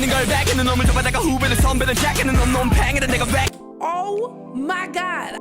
느끼는 걸 back에는 놈을 좁아 내가 후배는 선배는 jack에는 놈 팽이는 내가 back. Oh my God.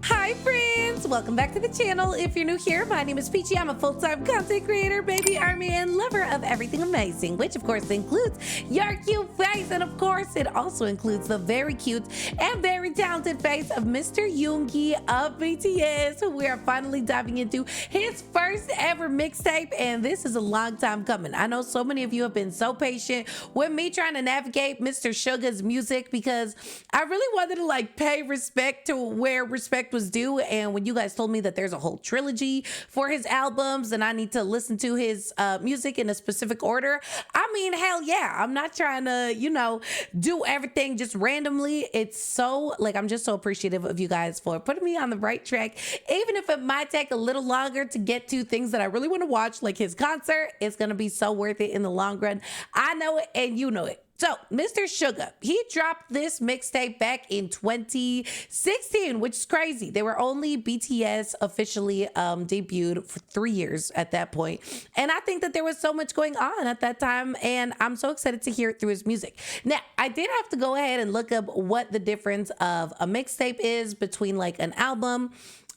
Hi friends, welcome back to the channel. If you're new here, my name is Peachy. I'm a full-time content creator, baby army, and lover of everything amazing, which of course includes your cute face, and of course it also includes the very cute and very talented face of Mr. Yoongi of BTS, who we are finally diving into his first ever mixtape, and this is a long time coming. I know so many of you have been so patient with me trying to navigate Mr. sugA's music because I really wanted to like pay respect to where respect was due, and when you guys told me that there's a whole trilogy for his albums and I need to listen to his music in a specific order, I mean, hell yeah. I'm not trying to, you know, do everything just randomly. It's so like, I'm just so appreciative of you guys for putting me on the right track, even if it might take a little longer to get to things that I really want to watch, like his concert. It's gonna be so worth it in the long run. I know it and you know it. So, Mr. sugA, he dropped this mixtape back in 2016, which is crazy. They were only BTS officially debuted for 3 years at that point. And I think that there was so much going on at that time, and I'm so excited to hear it through his music. Now, I did have to go ahead and look up what the difference of a mixtape is between like an album.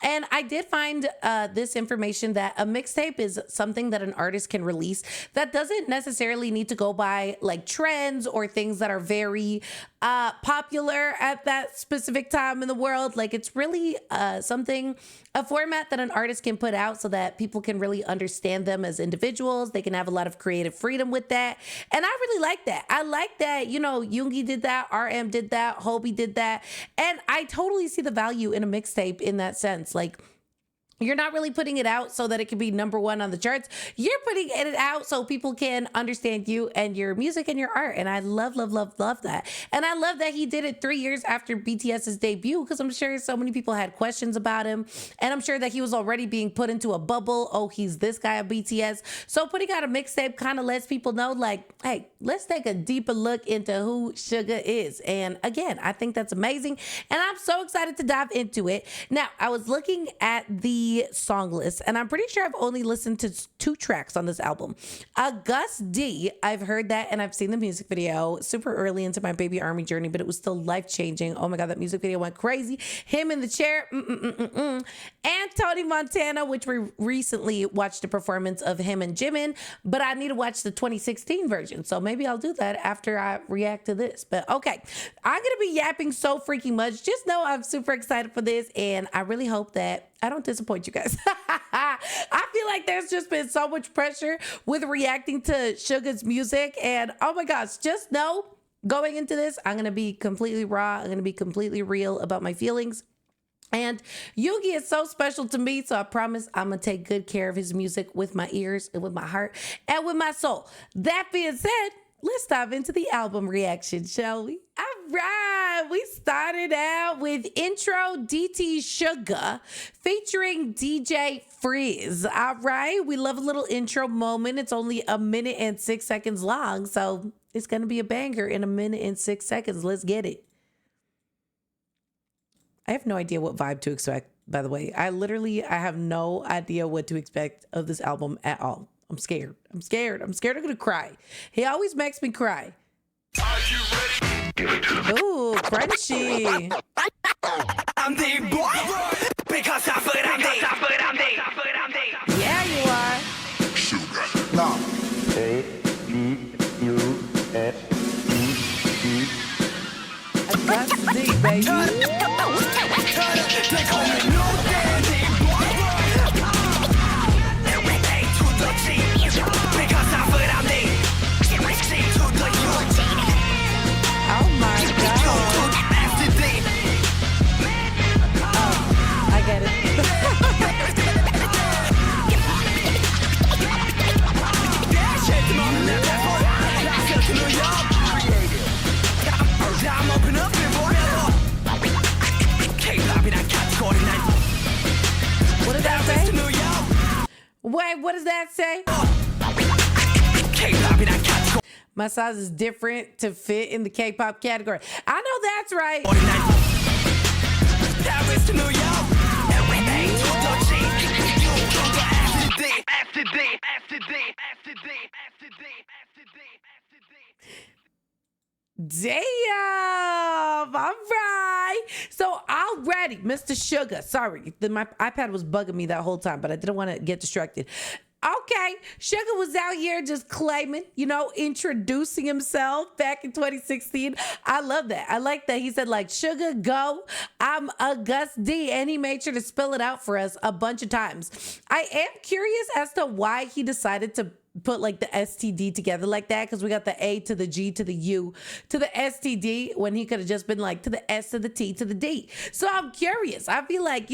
And I did find this information that a mixtape is something that an artist can release that doesn't necessarily need to go by like trends or things that are very popular at that specific time in the world. Like it's really a format that an artist can put out so that people can really understand them as individuals. They can have a lot of creative freedom with that. And I really like that. I like that, you know, Yoongi did that, RM did that, Hobie did that. And I totally see the value in a mixtape in that sense. Like, you're not really putting it out so that it can be #1 on the charts. You're putting it out so people can understand you and your music and your art. And I love, love, love, love that. And I love that he did it 3 years after BTS's debut, because I'm sure so many people had questions about him. And I'm sure that he was already being put into a bubble. Oh, he's this guy of BTS. So putting out a mixtape kind of lets people know like, hey, let's take a deeper look into who sugA is. And again, I think that's amazing. And I'm so excited to dive into it. Now, I was looking at the song list, and I'm pretty sure I've only listened to 2 tracks on this album. Agust D, I've heard that and I've seen the music video super early into my baby army journey, but it was still life-changing. Oh my God, that music video went crazy. Him in the chair, And Tony Montana, which we recently watched a performance of him and Jimin, but I need to watch the 2016 version. So maybe I'll do that after I react to this. But okay, I'm gonna be yapping so freaking much. Just know I'm super excited for this, and I really hope that I don't disappoint you guys. I feel like there's just been so much pressure with reacting to sugA's music. And oh my gosh, just know going into this, I'm going to be completely raw. I'm going to be completely real about my feelings. And Yoongi is so special to me. So I promise I'm going to take good care of his music with my ears and with my heart and with my soul. That being said, let's dive into the album reaction, shall we? All right, we started out with Intro DT sugA featuring DJ Freeze. All right, we love a little intro moment. It's only 1 minute and 6 seconds long, so it's gonna be a banger in 1 minute and 6 seconds. Let's get it. I have no idea what vibe to expect, by the way. I have no idea what to expect of this album at all. I'm scared. I'm scared I'm gonna cry. He always makes me cry. Are you ready? Ooh, crunchy. I'm the boy because I put I'm the. Yeah, you are. sugA. No. Agust D, baby. They call me no dandy boy. Everything to the G because I put I'm the. G to the U. Oh my God. Oh, I get it. What did that say? Wait, what does that say? My size is different to fit in the K-pop category. I know that's right. Damn! All right. So already, Mr. sugA. Sorry, my iPad was bugging me that whole time, but I didn't want to get distracted. Okay, sugA was out here just claiming, introducing himself back in 2016. I love that. I like that. He said, like, sugA, go. I'm Agust D. And he made sure to spell it out for us a bunch of times. I am curious as to why he decided to put like the STD together like that, because we got the A to the G to the U to the STD when he could have just been like to the S to the T to the D. So I'm curious. I feel like,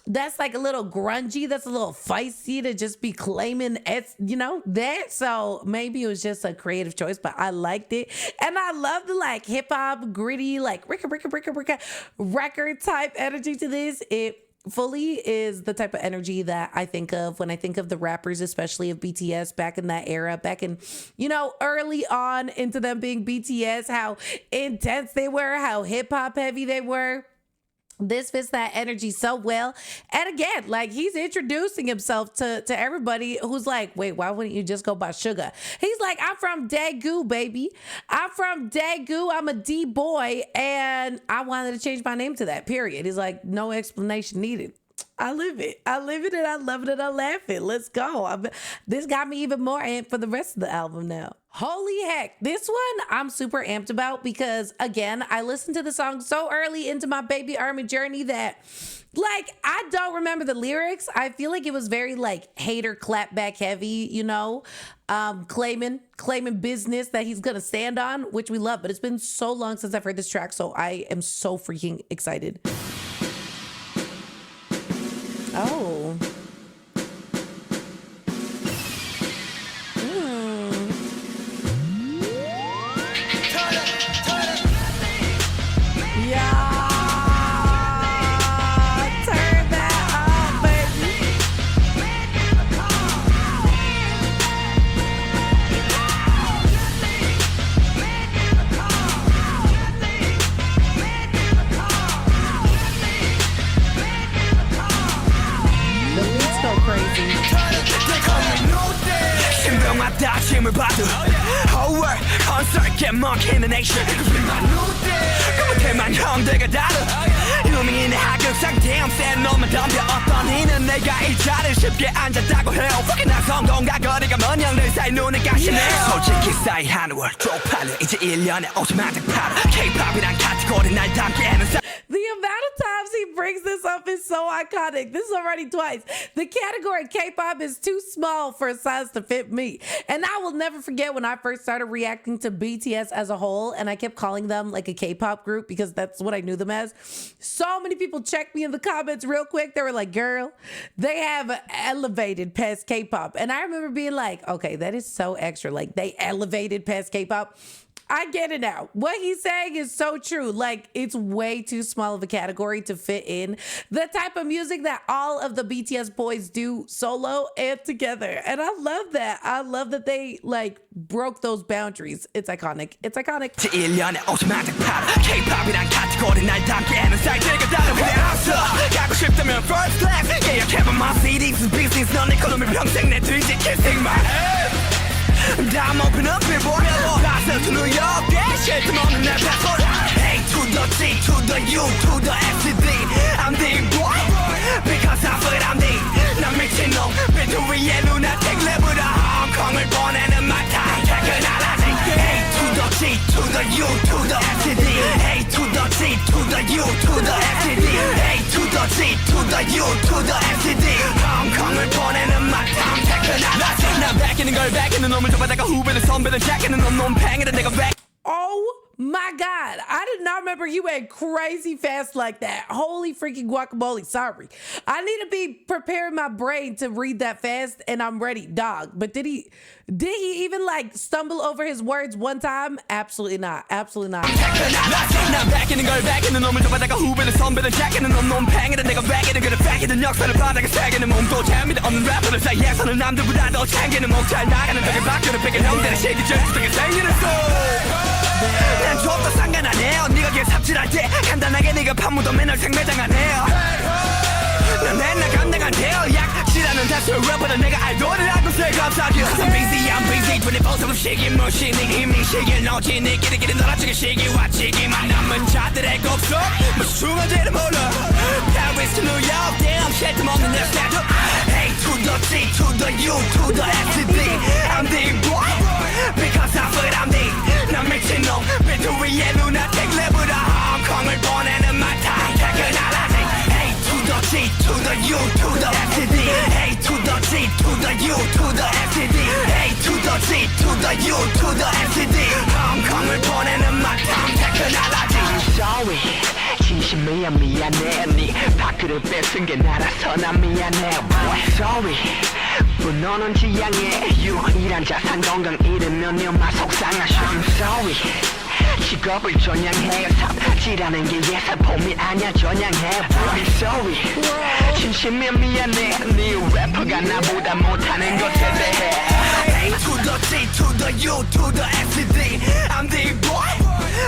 that's like a little grungy. That's a little feisty to just be claiming that. So maybe it was just a creative choice, but I liked it. And I love the like hip hop, gritty, like ricka record type energy to this. It fully is the type of energy that I think of when I think of the rappers, especially of BTS back in that era, back in, early on into them being BTS, how intense they were, how hip hop heavy they were. This fits that energy so well. And again, like he's introducing himself to everybody who's like, wait, why wouldn't you just go by sugA? He's like, I'm from Daegu, baby. I'm from Daegu. I'm a D boy. And I wanted to change my name to that, period. He's like, no explanation needed. I live it. I live it and I love it and I laugh it. Let's go. This got me even more amped for the rest of the album now. Holy heck. This one I'm super amped about because, again, I listened to the song so early into my baby army journey that, like, I don't remember the lyrics. I feel like it was very, like, hater clapback heavy, claiming business that he's going to stand on, which we love. But it's been so long since I've heard this track, so I am so freaking excited. Oh. 힘을 받아 whole world concert get monkey in the nation 그것들만 형들과 다르 유명인의 하극상 damn 센 놈은 덤벼 어떤 이는 내가 이 자리에 쉽게 앉았다고 해요 fucking 난 성공과 거리가 먼 형들 사이 눈에 가시네 솔직히 사이 한 월 쪽팔려 이제 1년에 50만 장 팔아 K-pop이란 카테고리 날 담기에는 The amount of times he brings this up is so iconic. This is already twice. The category K-pop is too small for a size to fit me. And I will never forget when I first started reacting to BTS as a whole, and I kept calling them like a K-pop group because that's what I knew them as. So many people checked me in the comments real quick. They were like, girl, they have elevated past K-pop. And I remember being like, okay, that is so extra. Like, they elevated past K-pop. I get it now. What he's saying is so true. Like, it's way too small of a category to fit in the type of music that all of the BTS boys do solo and together. And I love that. I love that they, like, broke those boundaries. It's iconic. It's iconic. K-pop이란 카테고리 날 담기에는 사이즈가 다른 회사서 가고 싶다면 first class 예약해봐 my CD's business 넌 이코노미 평생 내 뒤지킬 생각 I'm open up billboard Plaza to New York Yeah, shit, come on in that passport A to the C, to the U, to the F to D I'm the boy Because I feel I'm the 난 미친놈 비투위의 lunatic 레브라 홍콩을 보내는 my time 퇴근하라지 A to the C, to the U, to the F to D A to the C, to the U, to the F to D A to the C, to the U, to the F to D 홍콩을 보내는 my time 퇴근하라지 난 베끼는 걸 베끼는 놈을 좁아다가 후배는 선배는 제끼는 놈 팽이를 내가 백 Oh my God. I did not remember you went crazy fast like that. Holy freaking guacamole. Sorry. I need to be preparing my brain to read that fast and I'm ready, dog. But did he even like stumble over his words one time? Absolutely not. Absolutely not. 난 베끼는 걸 베끼는 놈을 좁아다가 후배는 선배는 제끼는 놈 팽이를 내가 베끼는 그래 베끼는 역사를 바닥에 새기는 몸도 재미도 없는 래퍼들 사이에서는 남들보다 더 챙기는 목 잘 나가는 벽에 밖으로 베낀 형들의 시기 절수되게 생기는 소리 난 좁도 상관 안 해요 네가 길 삽질할 때 간단하게 네가 판무도 맨날 생매장 안 해요 난 맨날 감당한 대역약지라는 다수의 래퍼들 내가 아이돌이라고 생각하기 I'm busy I'm busy 24/7 시기 머신이 이미 시기를 넣지 네 끼리끼리 놀아주기 시기와 지기만 남은 자들의 곡속 무슨 중간지를 몰라 Paris to New York damn shit 좀 없는 내 스타일 A to the C to the U to the S to D I'm the boy because I feel I'm the 난 미친놈 비트 위에 lunatic 랩으로 홍콩을 보내는 마타임 퇴근하라지 A to the C to the U to the S to D A to the C to the U to the S to D A to the C to the U to the S to D 홍콩을 보내는 마타임 퇴근하라지 I'm sorry 진심이야 미안해 네 밖으로 뺏은 게 나라서 난 미안해 boy sorry 분노는 지향해 유일한 자산 건강 잃으면 네마 속상하셔 I'm sorry 직업을 전향해 삽질하는 게 예사폼이 아니야 전향해 I'm sorry 진심이야 미안해 네 래퍼가 나보다 못하는 것에 대해 A to the C to the U to the S to D I'm the boy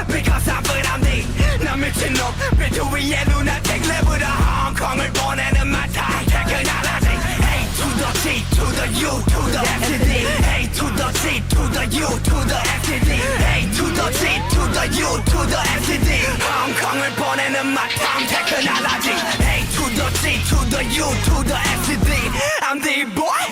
because I feel I'm the 난 미친놈 비트 위에 lunatic 랩으로 홍콩을 보내는 마타임 퇴근하라지 A to the C to the U to the S to D A to the C to the U to the S to D A to the C to the U to the S to D 홍콩을 보내는 마타임 퇴근하라지 A to the C to the U to the S to D I'm the boy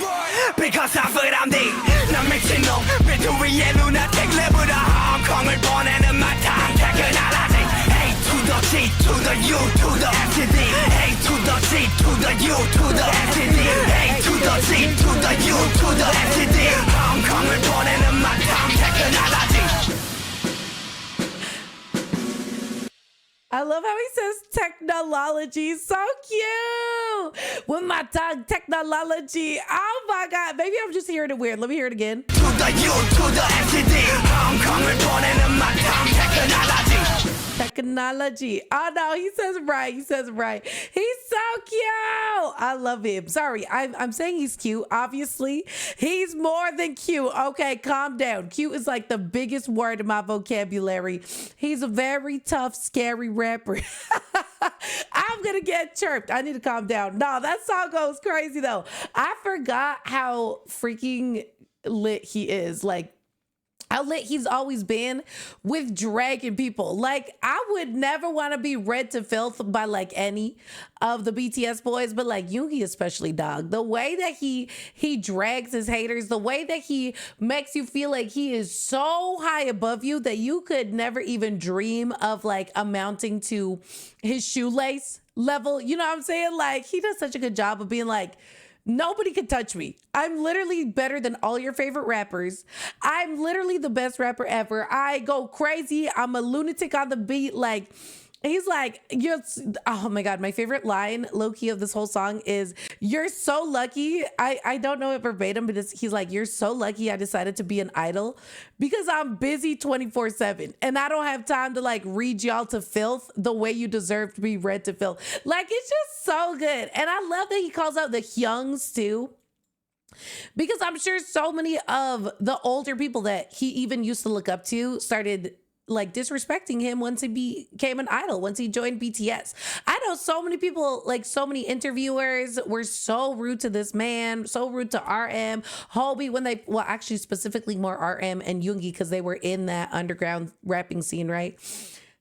because I feel I'm the 난 미친놈 비트 위에 lunatic 랩으로 홍콩을 보내는 마타임 퇴근하라지 A to the C to the U to the S to D A to the C to the U to the S to D A to the C to the U to the S to D 홍콩을 보내는 마타임 퇴근하라지 I love how he says technology. So cute. With my tongue, technology. Oh my God. Maybe I'm just hearing it weird. Let me hear it again. To the U to the S to D 홍콩을 보내는 마타임 technology. Technology. Oh no, he says right. He says right. He's so cute. I love him. Sorry, I'm saying he's cute. Obviously, he's more than cute. Okay, calm down. Cute is like the biggest word in my vocabulary. He's a very tough, scary rapper. I'm gonna get chirped. I need to calm down. No, that song goes crazy though. I forgot how freaking lit he is. Like, how lit he's always been with dragging people. Like, I would never want to be read to filth by like any of the BTS boys, but like Yoongi especially, dog. The way that he drags his haters, the way that he makes you feel like he is so high above you that you could never even dream of like amounting to his shoelace level. You know what I'm saying? Like, he does such a good job of being like, nobody can touch me. I'm literally better than all your favorite rappers. I'm literally the best rapper ever. I go crazy. I'm a lunatic on the beat. Like, he's like, oh my God, my favorite line, low-key, of this whole song is, "You're so lucky." I don't know it verbatim, but he's like, "You're so lucky I decided to be an idol because I'm busy 24/7 and I don't have time to like read y'all to filth the way you deserve to be read to filth." Like, it's just so good. And I love that he calls out the Hyungs too, because I'm sure so many of the older people that he even used to look up to started like disrespecting him once he became an idol, once he joined BTS. I know so many people, like so many interviewers were so rude to this man, so rude to RM, Hobie, when they, well, actually specifically more RM and Yoongi, because they were in that underground rapping scene, right?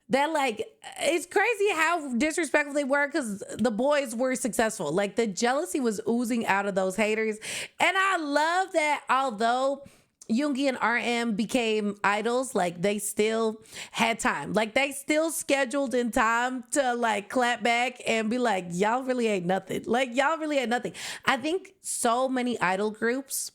That like, it's crazy how disrespectful they were because the boys were successful. Like, the jealousy was oozing out of those haters. And I love that although Yoongi and RM became idols, like they still had time. Like, they still scheduled in time to like clap back and be like, y'all really ain't nothing. Like, y'all really ain't nothing. I think so many idol groups,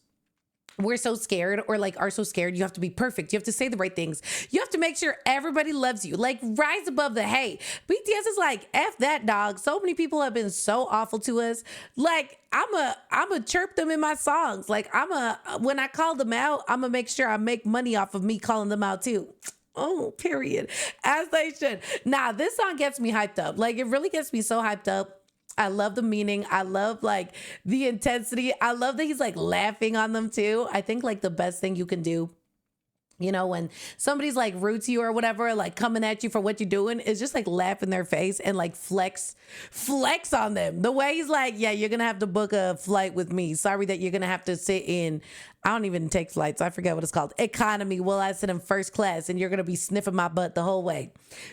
we're so scared, or like are so scared. You have to be perfect. You have to say the right things. You have to make sure everybody loves you. Like, rise above the hate. BTS is like, F that, dog. So many people have been so awful to us. Like, I'm a chirp them in my songs. Like, when I call them out, I'm gonna make sure I make money off of me calling them out too. Oh, period. As they should. Nah, this song gets me hyped up. Like, it really gets me so hyped up. I love the meaning. I love like the intensity. I love that he's like laughing on them too. I think like the best thing you can do You know, when somebody's like rude to you or whatever, like coming at you for what you're doing, it's just like laugh in their face and like flex on them. The way he's like, yeah, you're going to have to book a flight with me. Sorry that you're going to have to sit in, I don't even take flights. I forget what it's called. Economy while I sit in first class and you're going to be sniffing my butt the whole way.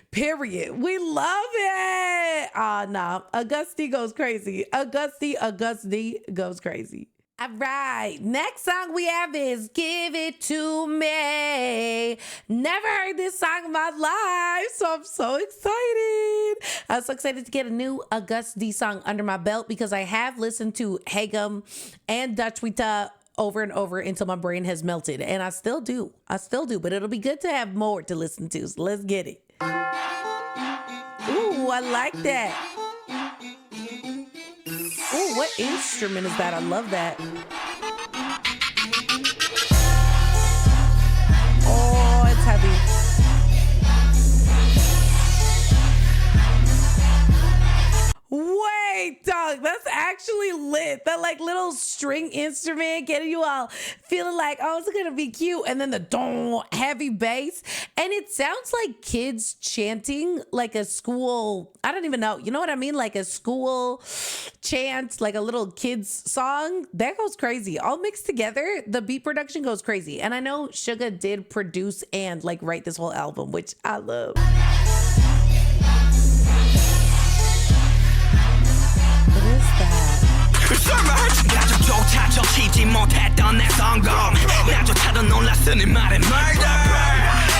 Period. We love it. Nah. Agust D goes crazy. Agust D goes crazy. All right, next song we have is Give It To Me. Never heard this song in my life, so I'm so excited. I'm so excited to get a new Agust D song under my belt because I have listened to Hagum and Dutch Wita over and over until my brain has melted, and I still do, but it'll be good to have more to listen to, so let's get it. Ooh, I like that. Oh, what instrument is that? I love that. Oh, it's heavy. Wait, dog, that's actually lit. That like little string instrument getting you all feeling like, oh, it's gonna be cute. And then the dong, heavy bass. And it sounds like kids chanting like a school, I don't even know. You know what I mean? Like a school chant, like a little kids song. That goes crazy. All mixed together, the beat production goes crazy. And I know sugA did produce and like write this whole album, which I love. What is that? 설마조차 적히지 못했던 내 성공 나조차도 놀랐으니 말해 murder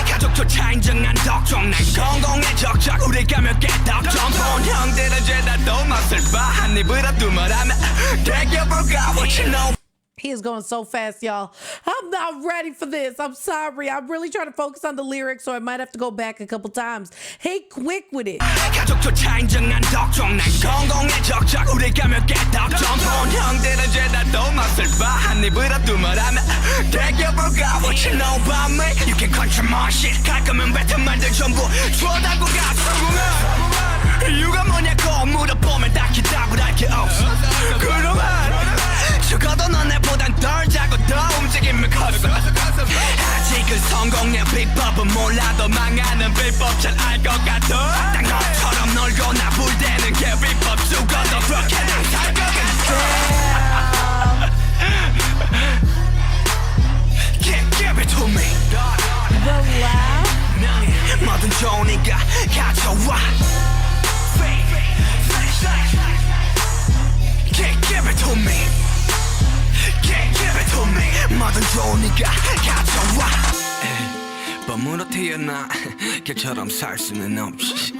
가족조차 인정한 덕종 난 공공의 적적 우리가 몇 개 덕종 본 형들은 죄다 또 맛을 봐 한 입으로 말하면 대겨볼까 what you know. He is going so fast, y'all. I'm not ready for this. I'm sorry. I'm really trying to focus on the lyrics, so I might have to go back a couple times. Hey, quick with it. 가족조차 인정한 덕종 난 공공의 적적 우리가 몇 개 덕종 본 형들은 죄다 또 맛을 봐 한 입으로 말하면 대겨볼까 what you know about me. You can control my shit 갈 거면 뱉은 말들 전부 주워담고 가 성공한 이유가 뭐냐고 물어보면 딱히 답을 할 게 없어 그동안 적어도 너네보단 덜 자고 더 움직임을 컸어 아직은 성공의 비법은 몰라도 망하는 비법 잘 알 것 같아 딱 너처럼 놀고 나불대는 게 비법 죽어도 그렇게 난 살 것 같아 Give it to me The laugh. 뭐든 좋으니까 가져와 Give it to me Give it to me 뭐든 좋으니까 가져와 봄으로 태어나 걔처럼 살 수는 없지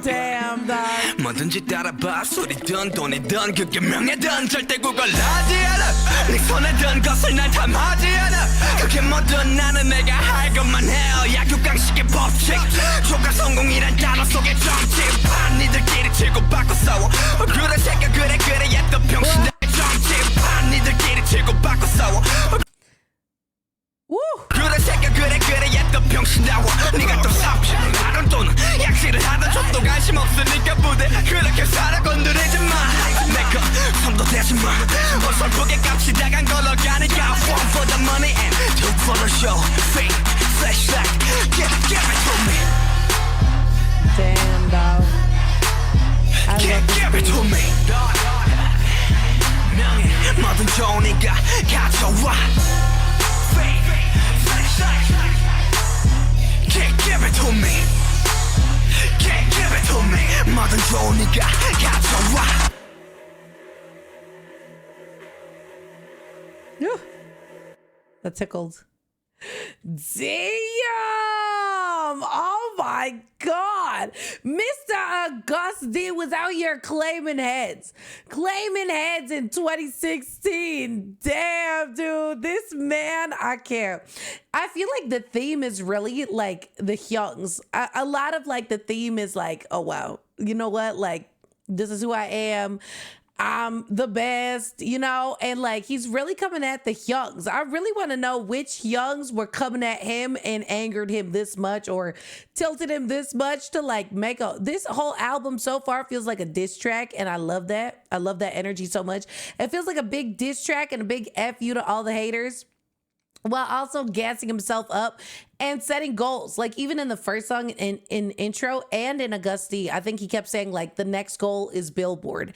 Damn, dog. 뭐든지 따라봐 소리든 돈이든 그게 명예든 절대 구걸하지 않아 네 손에 든 것을 난 탐하지 않아 그게 뭐든 나는 내가 할 것만 해요 약육강식의 법칙 조가 성공이란 단어 속에 점집판 니들끼리 치고받고 싸워 그래 새끼 그래 옛도 병신들 점집판 니들끼리 치고받고 싸워 Woo. 그래 새끼 그래 옛도 병신다워 네가 또 삽질을 하던 또는 약질을 하던 좀도 관심 없으니까 부대 그렇게 살아 건드리지 마내거 손도 대지 마 어설프게 깝치다간 걸어가니까 One for the money and two for the show Fame, flashback, give it to me Damn, dog. I love this Give it to beat. me 뭐든 좋으니까 가져와 Give it to me Give it to me 뭐든 좋으니까 가져와 That tickled. Damn! Oh my God! Mr. Agust D was out here claiming heads in 2016. Damn, dude, this man, I can't. I feel like the theme is really like the Hyungs. A lot of like the theme is like, oh wow, you know what? Like, this is who I am. I'm the best, you know, and like he's really coming at the Hyungs. I really want to know which Hyungs were coming at him and angered him this much or tilted him this much to like make this whole album so far feels like a diss track, and I love that. I love that energy so much. It feels like a big diss track and a big F you to all the haters. while also gassing himself up and setting goals. Like even in the first song in intro and in Agust D, I think he kept saying like the next goal is Billboard.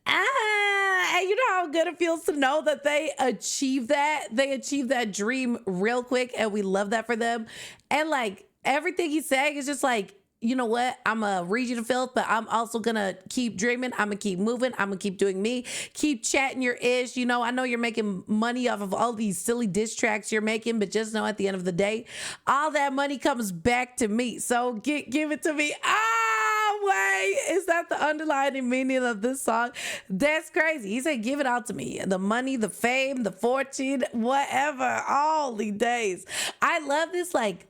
And you know how good it feels to know that they achieved that. They achieved that dream real quick, and we love that for them. And like everything he's saying is just like, you know what? I'm going to read you to filth, but I'm also going to keep dreaming. I'm going to keep moving. I'm going to keep doing me. Keep chatting your ish. You know, I know you're making money off of all these silly diss tracks you're making, but just know at the end of the day, all that money comes back to me. So give it to me. Wait, is that the underlying meaning of this song? That's crazy. He said, give it all to me. The money, the fame, the fortune, whatever, all the days. I love this, like,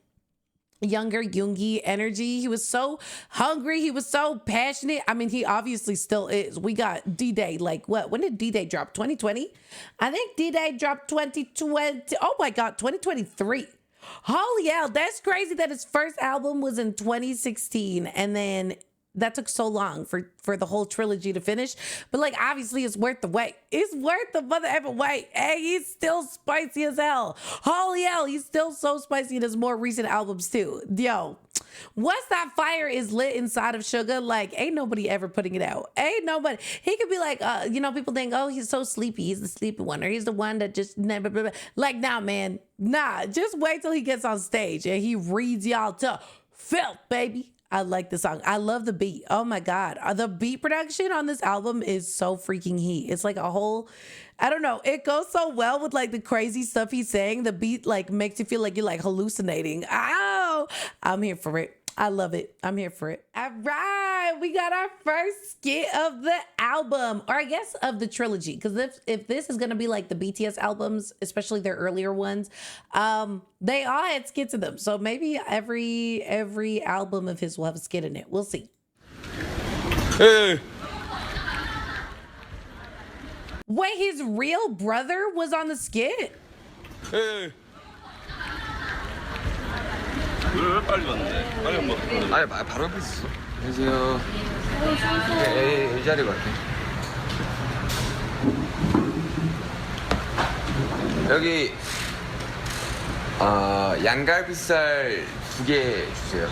younger Yoongi energy. He was so hungry. He was so passionate. I mean, he obviously still is. We got D-Day. Like what? When did D-Day drop? 2020? I think D-Day dropped 2020. Oh my God, 2023. Holy hell. That's crazy that his first album was in 2016. And then that took so long for the whole trilogy to finish. But like, obviously it's worth the wait. It's worth the mother ever wait. Hey, he's still spicy as hell. Holy hell, he's still so spicy in his more recent albums too. Yo, once that fire is lit inside of sugA, like ain't nobody ever putting it out. Ain't nobody. He could be like, you know, people think, oh, he's so sleepy. He's the sleepy one, or he's the one that just never, blah, blah. Like, nah, man, nah. Just wait till he gets on stage and he reads y'all to filth, baby. I like the song. I love the beat. Oh my God. The beat production on this album is so freaking heat. It's like a whole, I don't know. It goes so well with like the crazy stuff he's saying. The beat like makes you feel like you're like hallucinating. Oh, I'm here for it. I love it. I'm here for it. All right. We got our first skit of the album, or I guess of the trilogy. Because if this is going to be like the BTS albums, especially their earlier ones, they all had skits in them. So maybe every album of his will have a skit in it. We'll see. Hey. Wait, his real brother was on the skit? Hey. 왜 빨리 왔는데? 빨리 안 먹었어. 아니 바로 옆에 있었어. 안녕하세요. 이 자리 갈게. 여기 양갈비살 2개 주세요.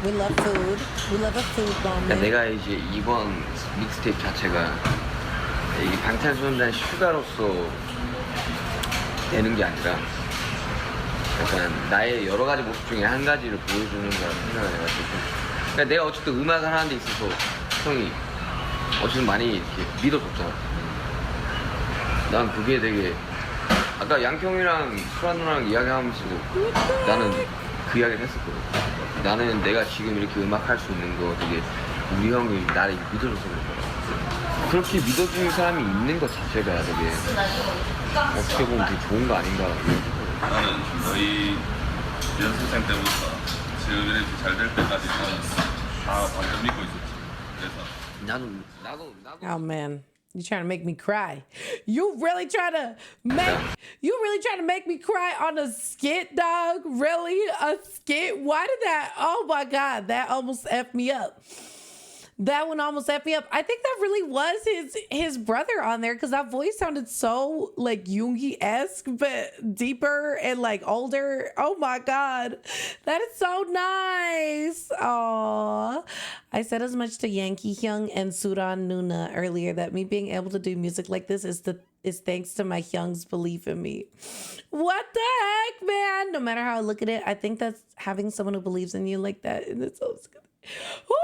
We love food. We love a food moment. 내가 이제 이번 믹스테이프 자체가 이 방탄소년단 슈가로서 되는 게 아니라 약간 나의 여러 가지 모습 중에 한 가지를 보여주는 거라고 생각을 해가지고, 그러니까 내가 어쨌든 음악을 하는 데 있어서 형이 어쨌든 많이 이렇게 믿어줬잖아. 난 그게 되게, 아까 양평이랑 수란 누나랑 이야기하면서도 나는 그 이야기를 했었거든. 나는 내가 지금 이렇게 음악 할 수 있는 거 되게 우리 형이 나를 믿어줘서 그런 거야. 그렇게 믿어주는 사람이 있는 것 자체가 되게 어떻게 보면 되게 좋은 거 아닌가. 나는 너희 연습생 때부터 지금 이렇게 잘 될 때까지는 다 완전 믿고 있었지. 그래서 나도 Oh man, you trying to make me cry. You really trying to make me cry on a skit, dog? Really? A skit? Why did that? Oh my God, that almost effed me up. That one almost effed me up. I think that really was his brother on there, because that voice sounded so like Yoongi-esque, but deeper and like older. Oh my God. That is so nice. Aww. I said as much to Yankee Hyung and Suran Nuna earlier that me being able to do music like this is thanks to my Hyung's belief in me. What the heck, man? No matter how I look at it, I think that's having someone who believes in you like that, and it's so good. Woo!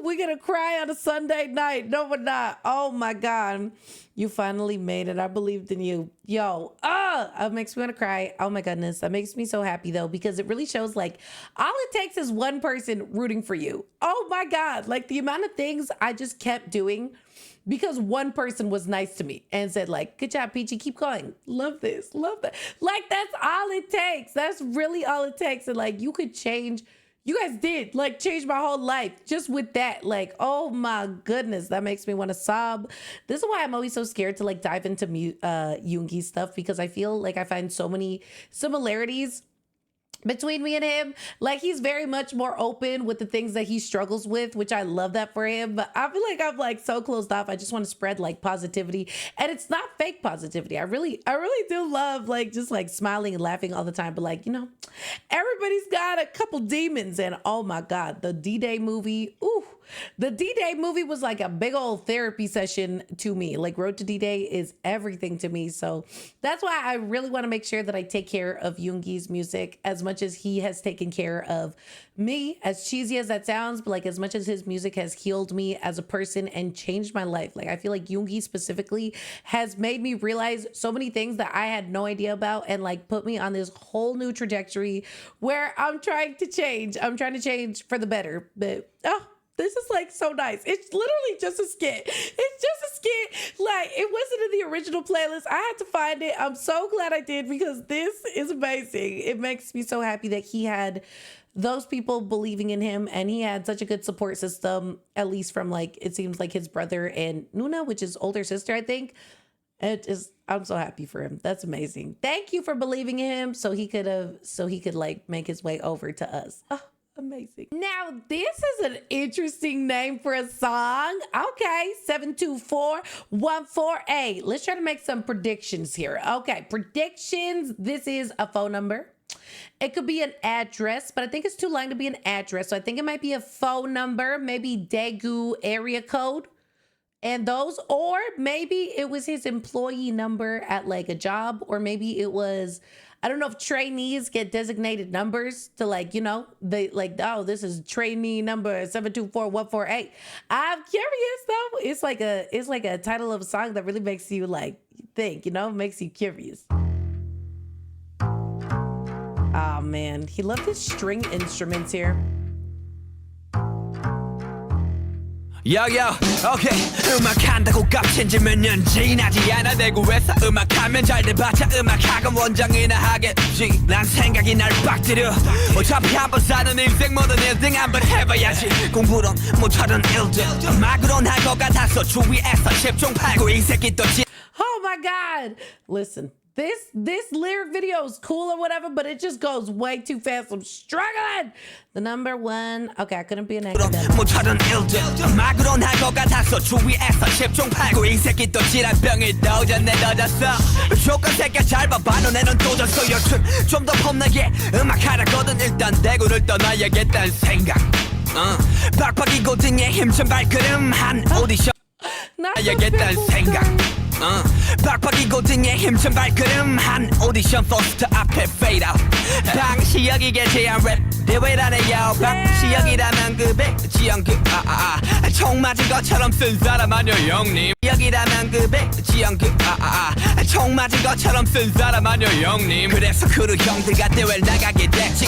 We're gonna cry on a Sunday night. No, we're not. Oh my God. You finally made it. I believed in you. Yo, it makes me want to cry. Oh my goodness. That makes me so happy though, because it really shows like all it takes is one person rooting for you. Oh my God. Like the amount of things I just kept doing because one person was nice to me and said like, good job, Peachy, keep going. Love this, love that. Like that's all it takes. That's really all it takes. And like you could change, you guys did like change my whole life just with that. Like, oh my goodness, that makes me want to sob. This is why I'm always so scared to like dive into Yoongi stuff, because I feel like I find so many similarities between me and him. Like, he's very much more open with the things that he struggles with, which I love that for him. But I feel like I'm like so closed off. I just want to spread like positivity, and it's not fake positivity. I really do love like just like smiling and laughing all the time. But like, you know, everybody's got a couple demons, and oh my God, the D-Day movie. Ooh, the D-Day movie was like a big old therapy session to me. Like, Road to D-Day is everything to me. So that's why I really want to make sure that I take care of Yoongi's music as much as he has taken care of me, as cheesy as that sounds, but like as much as his music has healed me as a person and changed my life. Like, I feel like Yoongi specifically has made me realize so many things that I had no idea about, and like put me on this whole new trajectory where I'm trying to change. I'm trying to change for the better. But oh, this is like so nice. It's literally just a skit. It's just a skit. Like, it wasn't in the original playlist. I had to find it. I'm so glad I did, because this is amazing. It makes me so happy that he had those people believing in him, and he had such a good support system, at least from like, it seems like his brother and Nuna, which is older sister, I think. I'm so happy for him. That's amazing. Thank you for believing in him so he could like make his way over to us. Oh, amazing. Now, this is an interesting name for a song. Okay, 724-148. Let's try to make some predictions here. Okay, predictions. This is a phone number. It could be an address, but I think it's too long to be an address. So I think it might be a phone number, maybe Daegu area code. And those, or maybe it was his employee number at like a job, or maybe it was, I don't know if trainees get designated numbers to like, you know, they like, oh, this is trainee number 724-148. I'm curious though. It's like a title of a song that really makes you like think, you know, makes you curious. Oh man, he loved his string instruments here. Yo, okay. 음악한다고 값친지 몇 년 지나지 않아. 대구에서 음악하면 잘 돼봤자 음악학원 원장이나 하겠지. 난 생각이 날 빡 들여. 어차피 한번 사는 인생 모든 1등 한번 해봐야지. 공부론 못하던 일들 음악으론 할 것 같아서 주위에서 10종 팔고 이 새끼 또 Oh my God. Listen. This lyric video is cool or whatever, but it just goes way too fast. I'm struggling. The number one. Okay, I couldn't be an academic. 못하던 일들 음악으론 할 것 같아서 주위에서 10종 팔고 이 새끼 또 질환병이 떠졌어. 조건 새끼 잘 봐봐 너네는 도졌어. 여튼 좀 더 폼나게 음악하라거든. 일단 대구를 떠나야겠다는 생각. 빡빡이고 등에 힘찬 발걸음 한 오디션 해야겠다는 생각. 빡빡이고 등에 힘찬 발걸음 한 오디션 포스터 앞에 fade out. 방시혁이게 제한 랩 대회라네요. 방시혁이라면 그 백지영 총 맞은 것처럼 쓴 사람 아니요 형님. 여기라면 그 백지영 총 맞은 것처럼 쓴 사람 아니요 형님. 그래서 크루 형들과 대회를 나가게 됐지.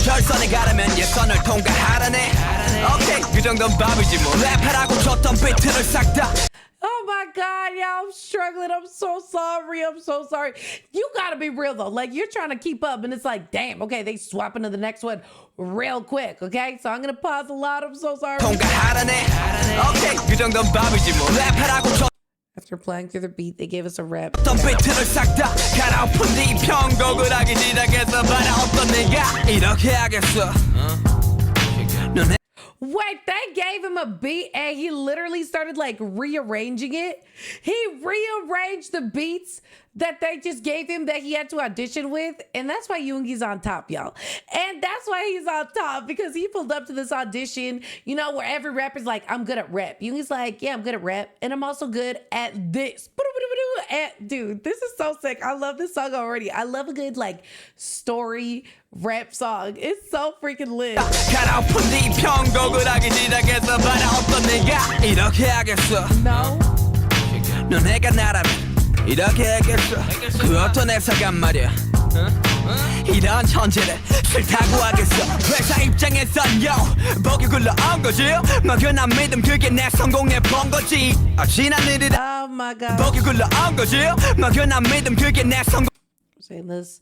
결선에 가려면 예선을 통과하라네. 오케이 그 정도는 밥이지 뭐. 랩하라고 줬던 비트를 싹 다. Oh my God, y'all, I'm struggling. I'm so sorry. I'm so sorry. You gotta be real though. Like, you're trying to keep up and it's like, damn, okay, they swapping to the next one real quick, okay? So I'm gonna pause a lot. I'm so sorry. Okay, 그 정도는 밥이지 뭐. 랩하라고 after playing through the beat, they gave us a rap. 비트를 싹 다 갈아엎은 네 편곡을 하기 시작해서 봐라 어떤 내가 이렇게 하겠어. Wait, they gave him a beat and he literally started like rearranging it. He rearranged the beats that they just gave him that he had to audition with. And that's why Yoongi's on top, y'all. And that's why he's on top, because he pulled up to this audition, you know, where every rapper's like, I'm good at rap. Yoongi's like, yeah, I'm good at rap. And I'm also good at this. Dude, this is so sick. I love this song already. I love a good like story rap song. It's so freaking lit. No. 너네가 나라면 이렇게 하겠어. 그 어떤 회사가 말이야. 이런 천재를 싫다고 하겠어. 회사 입장에선 보기 굴러온 거지. 막연한 믿음 그게 내 성공의 본거지. 지난 일이라 Oh my God. 보기 굴러온 거지. 막연한 믿음 그게 내 성공. I'm saying this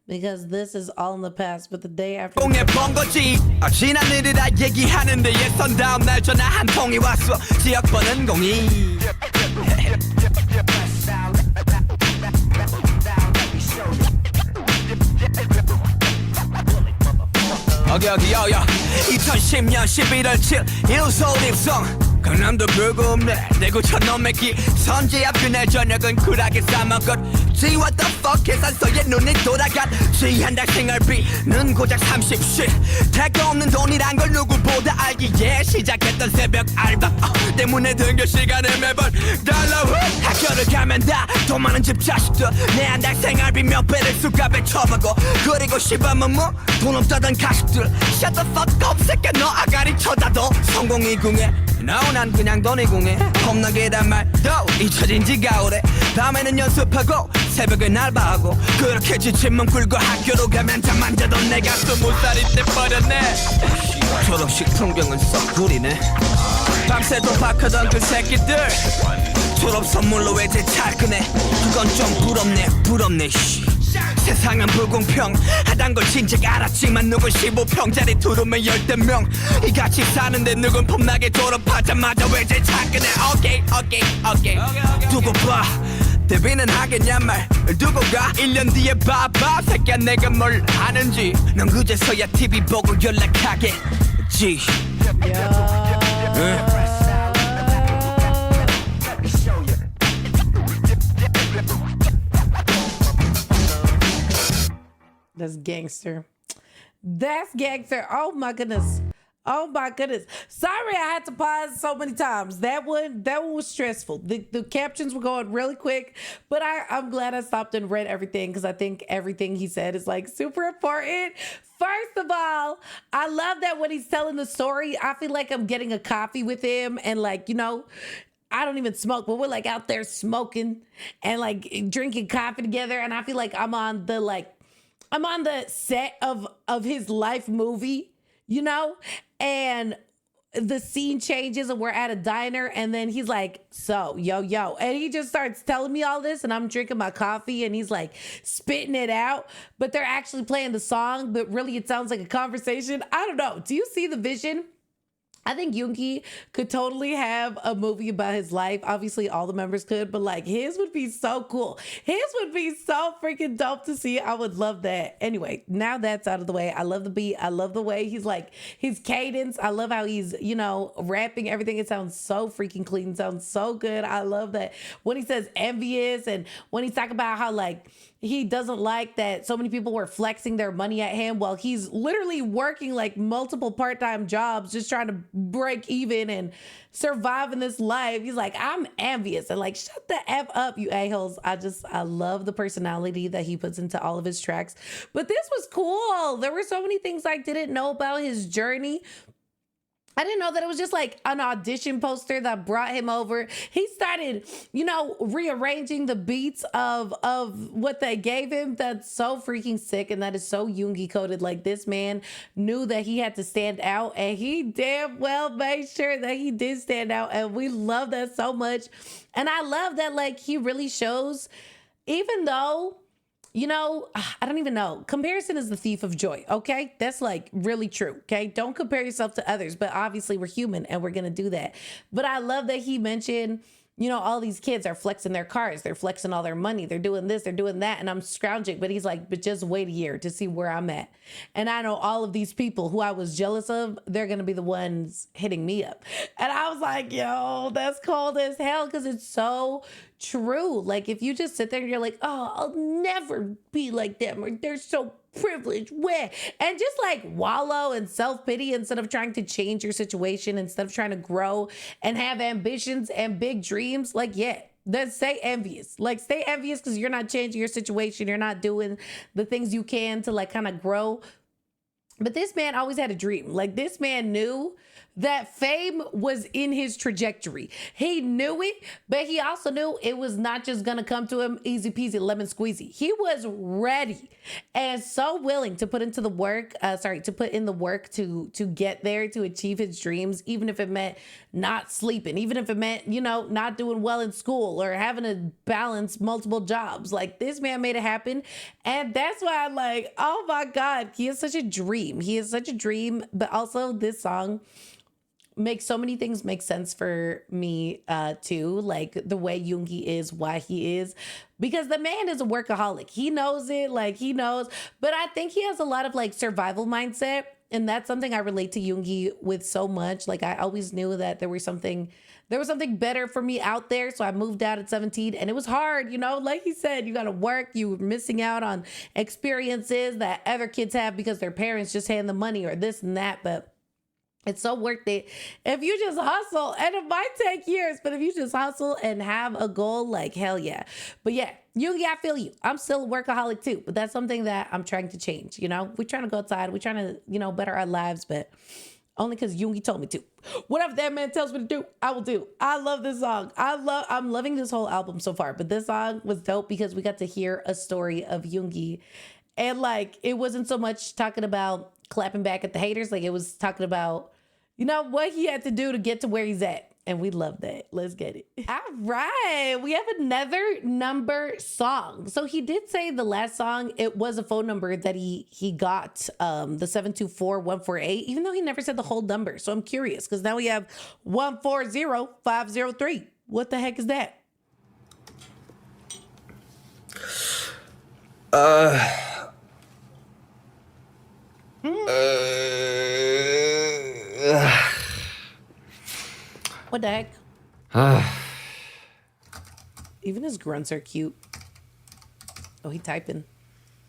because this is all in the past, but the day after. 공의 본거지. 지난 일이라 얘기하는데 예선 다음 날 전화 한 통이 왔어. 지역 번은 공이. 여기 여여 2010년 11월 7일 서울 입성 강남도 별거 없네 대구천 넘맥기 선제 앞 그날 저녁은 쿨하게 싸먹었지 What the fuck 계산서에 눈이 돌아갔지 한 달 생활비는 고작 30씩 택도 없는 돈이란 걸 누구보다 알기에 시작했던 새벽 알바 때문에 등교 시간에 매번 달라 학교를 가면 다 돈 많은 집 자식들 내 한 달 생활비 몇 배를 수갑에 쳐박고 그리고 시밤은 뭐 돈 없다던 가식들 Shut the fuck up 새끼 너 아가리 쳐다도 성공이 궁해 No 난 그냥 돈이 궁해 겁나게란 말도 잊혀진 지가 오래 밤에는 연습하고 새벽엔 알바하고 그렇게 지친 몸 굴고 학교로 가면 잠만 자던 내가 20살이 돼버렸네 졸업식 풍경은 썩 구리네 밤새 도박하던 그 새끼들 졸업 선물로 외제 찰크네 그건 좀 부럽네 씨. 세상은 불공평하단 걸 진작 알았지만 누군 15평짜리 투룸에 10명 이같이 사는데 누군 폼나게 졸업하자마자 외제 찰크네 오케이 두고 봐 데뷔는 하겠냐 말 두고 가 1년 뒤에 봐봐 새끼야 내가 뭘 하는지 넌 그제서야 TV 보고 연락하겠지 That's gangster. That's gangster. Oh my goodness. Oh my goodness. Sorry I had to pause so many times. That one was stressful. The captions were going really quick, but I'm glad I stopped and read everything because I think everything he said is like super important. First of all, I love that when he's telling the story, I feel like I'm getting a coffee with him and like, you know, I don't even smoke, but we're like out there smoking and like drinking coffee together. And I feel like I'm on the set of his life movie, you know, and the scene changes and we're at a diner and then he's like, so yo, and he just starts telling me all this and I'm drinking my coffee and he's like spitting it out, but they're actually playing the song, but really it sounds like a conversation. I don't know. Do you see the vision? I think Yoongi could totally have a movie about his life. Obviously, all the members could, but like his would be so cool. His would be so freaking dope to see. I would love that. Anyway, now that's out of the way. I love the beat. I love the way he's like, his cadence. I love how he's, you know, rapping everything. It sounds so freaking clean. It sounds so good. I love that. When he says envious and when he's talking about how like, he doesn't like that so many people were flexing their money at him while he's literally working like multiple part-time jobs just trying to break even and survive in this life. He's like, I'm envious. And like, shut the F up, you a-holes. I love the personality that he puts into all of his tracks. But this was cool. There were so many things I didn't know about his journey. I didn't know that it was just like an audition poster that brought him over. He started, you know, rearranging the beats of what they gave him. That's so freaking sick. And that is so Yoongi coded. Like this man knew that he had to stand out and he damn well made sure that he did stand out. And we love that so much. And I love that like he really shows, even though, you know, I don't even know. Comparison is the thief of joy, okay? That's like really true, okay? Don't compare yourself to others, but obviously we're human and we're gonna do that. But I love that he mentioned, you know, all these kids are flexing their cars, they're flexing all their money, they're doing this, they're doing that, and I'm scrounging, but he's like, but just wait a year to see where I'm at. And I know all of these people who I was jealous of, they're gonna be the ones hitting me up. And I was like, yo, that's cold as hell, because it's so true. Like if you just sit there and you're like, oh, I'll never be like them, or they're so privileged, where, and just like wallow in self-pity instead of trying to change your situation, instead of trying to grow and have ambitions and big dreams, like, yeah, then stay envious. Like stay envious because you're not changing your situation. You're not doing the things you can to like kind of grow. But this man always had a dream. Like this man knew that fame was in his trajectory. He knew it, but he also knew it was not just gonna come to him easy peasy lemon squeezy. He was ready and so willing to put into the work, to put in the work to get there, to achieve his dreams, even if it meant not sleeping, even if it meant, you know, not doing well in school or having to balance multiple jobs. Like this man made it happen. And that's why I'm like, oh my God, he is such a dream. He is such a dream, but also this song makes so many things make sense for me too, like the way Yoongi is, why he is, because the man is a workaholic. He knows it, like he knows, but I think he has a lot of like survival mindset. And that's something I relate to Yoongi with so much. Like I always knew that there was something better for me out there. So I moved out at 17 and it was hard, you know, like he said, you got to work, you were missing out on experiences that other kids have because their parents just hand the money or this and that. But it's so worth it if you just hustle, and it might take years, but if you just hustle and have a goal, like hell yeah. But yeah, Yoongi, I feel you. I'm still a workaholic too, but that's something that I'm trying to change. You know, we're trying to go outside, we're trying to, you know, better our lives, but only because Yoongi told me to. Whatever that man tells me to do, I will do. I love this song. I'm loving this whole album so far, but this song was dope because we got to hear a story of Yoongi, and like it wasn't so much talking about clapping back at the haters, like it was talking about, you know, what he had to do to get to where he's at. And we love that. Let's get it. All right. We have another number song. So he did say the last song, it was a phone number that he got, the 724-148, even though he never said the whole number. So I'm curious because now we have 140-503. What the heck is that? What the heck? Even his grunts are cute. Oh, he typing.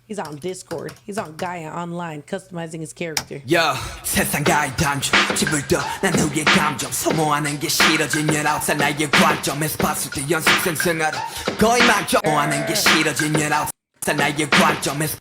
He's on Discord. He's on Gaia online, customizing his character. Yo, 세상 가의 단점 집을 떠난 후의 감정 소모하는 게 싫어진 19살 나의 관점에서 봤을 때 연습생 생활은 거의 만점 소모하는 게 싫어진 19살 나의 관점에서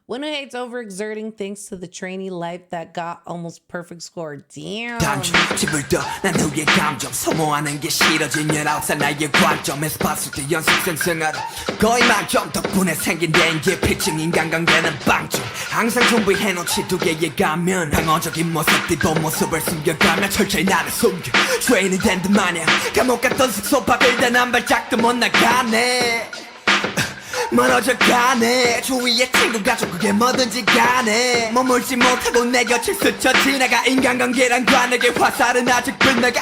One who hates overexerting thanks to the trainee life that got almost perfect score. Damn. 단점 집을 떠난 후의 감정 소모하는 게 싫어진 19살 나의 관점에서 봤을 때 연습생 생활은 거의 만점 덕분에 생긴 게 필증 인간관계는 빵점 항상 준비해놓지 두 개의 가면 방어적인 모습들 본 모습을 숨겨가며 철저히 나를 숨겨 죄인이 된 듯 마냥 감옥 같던 숙소 밖을 단 한 발짝도 못 나가네 멀어져 가네 주위의 친구 가족 그게 뭐든지 간에 머물지 못하고 내 곁을 스쳐 지나가 인간관계란 관에게 화살은 아직 빗나가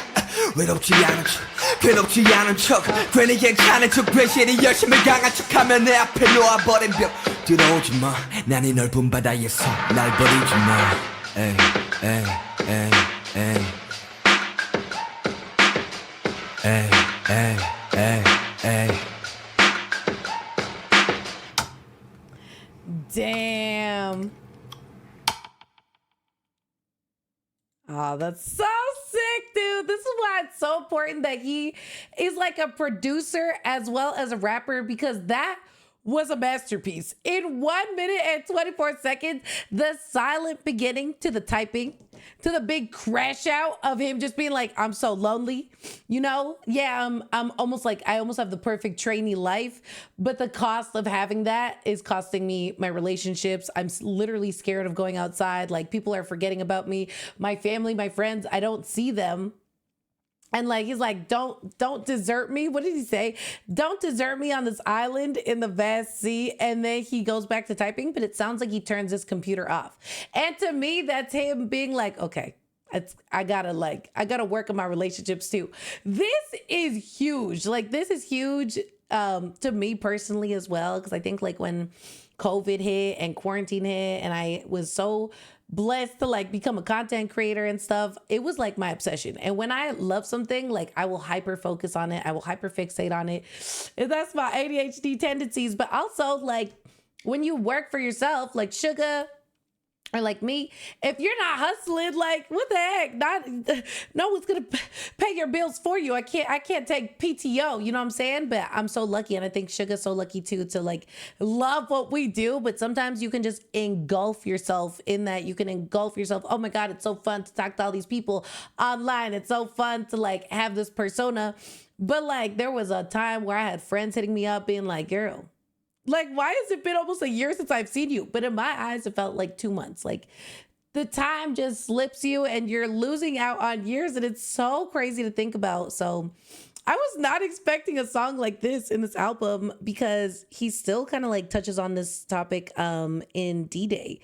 외롭지 않은 척 괴롭지 않은 척 괜히 괜찮은 척 괜시리 열심히 강한 척하면 내 앞에 놓아버린 벽 들어오지 마 난 이 넓은 바다에서 날 버리지 마 에이 에이 에이 에이 에이 에이 에이 Damn. Oh, that's so sick, dude. This is why it's so important that he is like a producer as well as a rapper, because that was a masterpiece. In 1 minute and 24 seconds, the silent beginning to the typing, to the big crash out of him just being like, I'm so lonely, you know? Yeah, I'm almost like, I almost have the perfect trainee life, but the cost of having that is costing me my relationships. I'm literally scared of going outside. Like, people are forgetting about me, my family, my friends, I don't see them. And like, he's like, don't desert me. What did he say? Don't desert me on this island in the vast sea. And then he goes back to typing, but it sounds like he turns his computer off. And to me, that's him being like, okay, I gotta work on my relationships too. This is huge. Like, this is huge to me personally as well. Cause I think like when COVID hit and quarantine hit and I was so blessed to like become a content creator and stuff, it was like my obsession. And when I love something, like I will hyper focus on it, I will hyper fixate on it. And that's my ADHD tendencies. But also, like, when you work for yourself, like sugA or like me, if you're not hustling, like, what the heck? No one's gonna pay your bills for you. I can't take PTO, you know what I'm saying? But I'm so lucky, and I think sugA's so lucky too, to like love what we do. But sometimes you can just engulf yourself in that. You can engulf yourself. Oh my God, it's so fun to talk to all these people online. It's so fun to like have this persona. But like, there was a time where I had friends hitting me up being like, girl, like, why has it been almost a year since I've seen you? But in my eyes, it felt like 2 months. Like, the time just slips you and you're losing out on years. And it's so crazy to think about. So I was not expecting a song like this in this album, because he still kind of like touches on this topic in D-Day.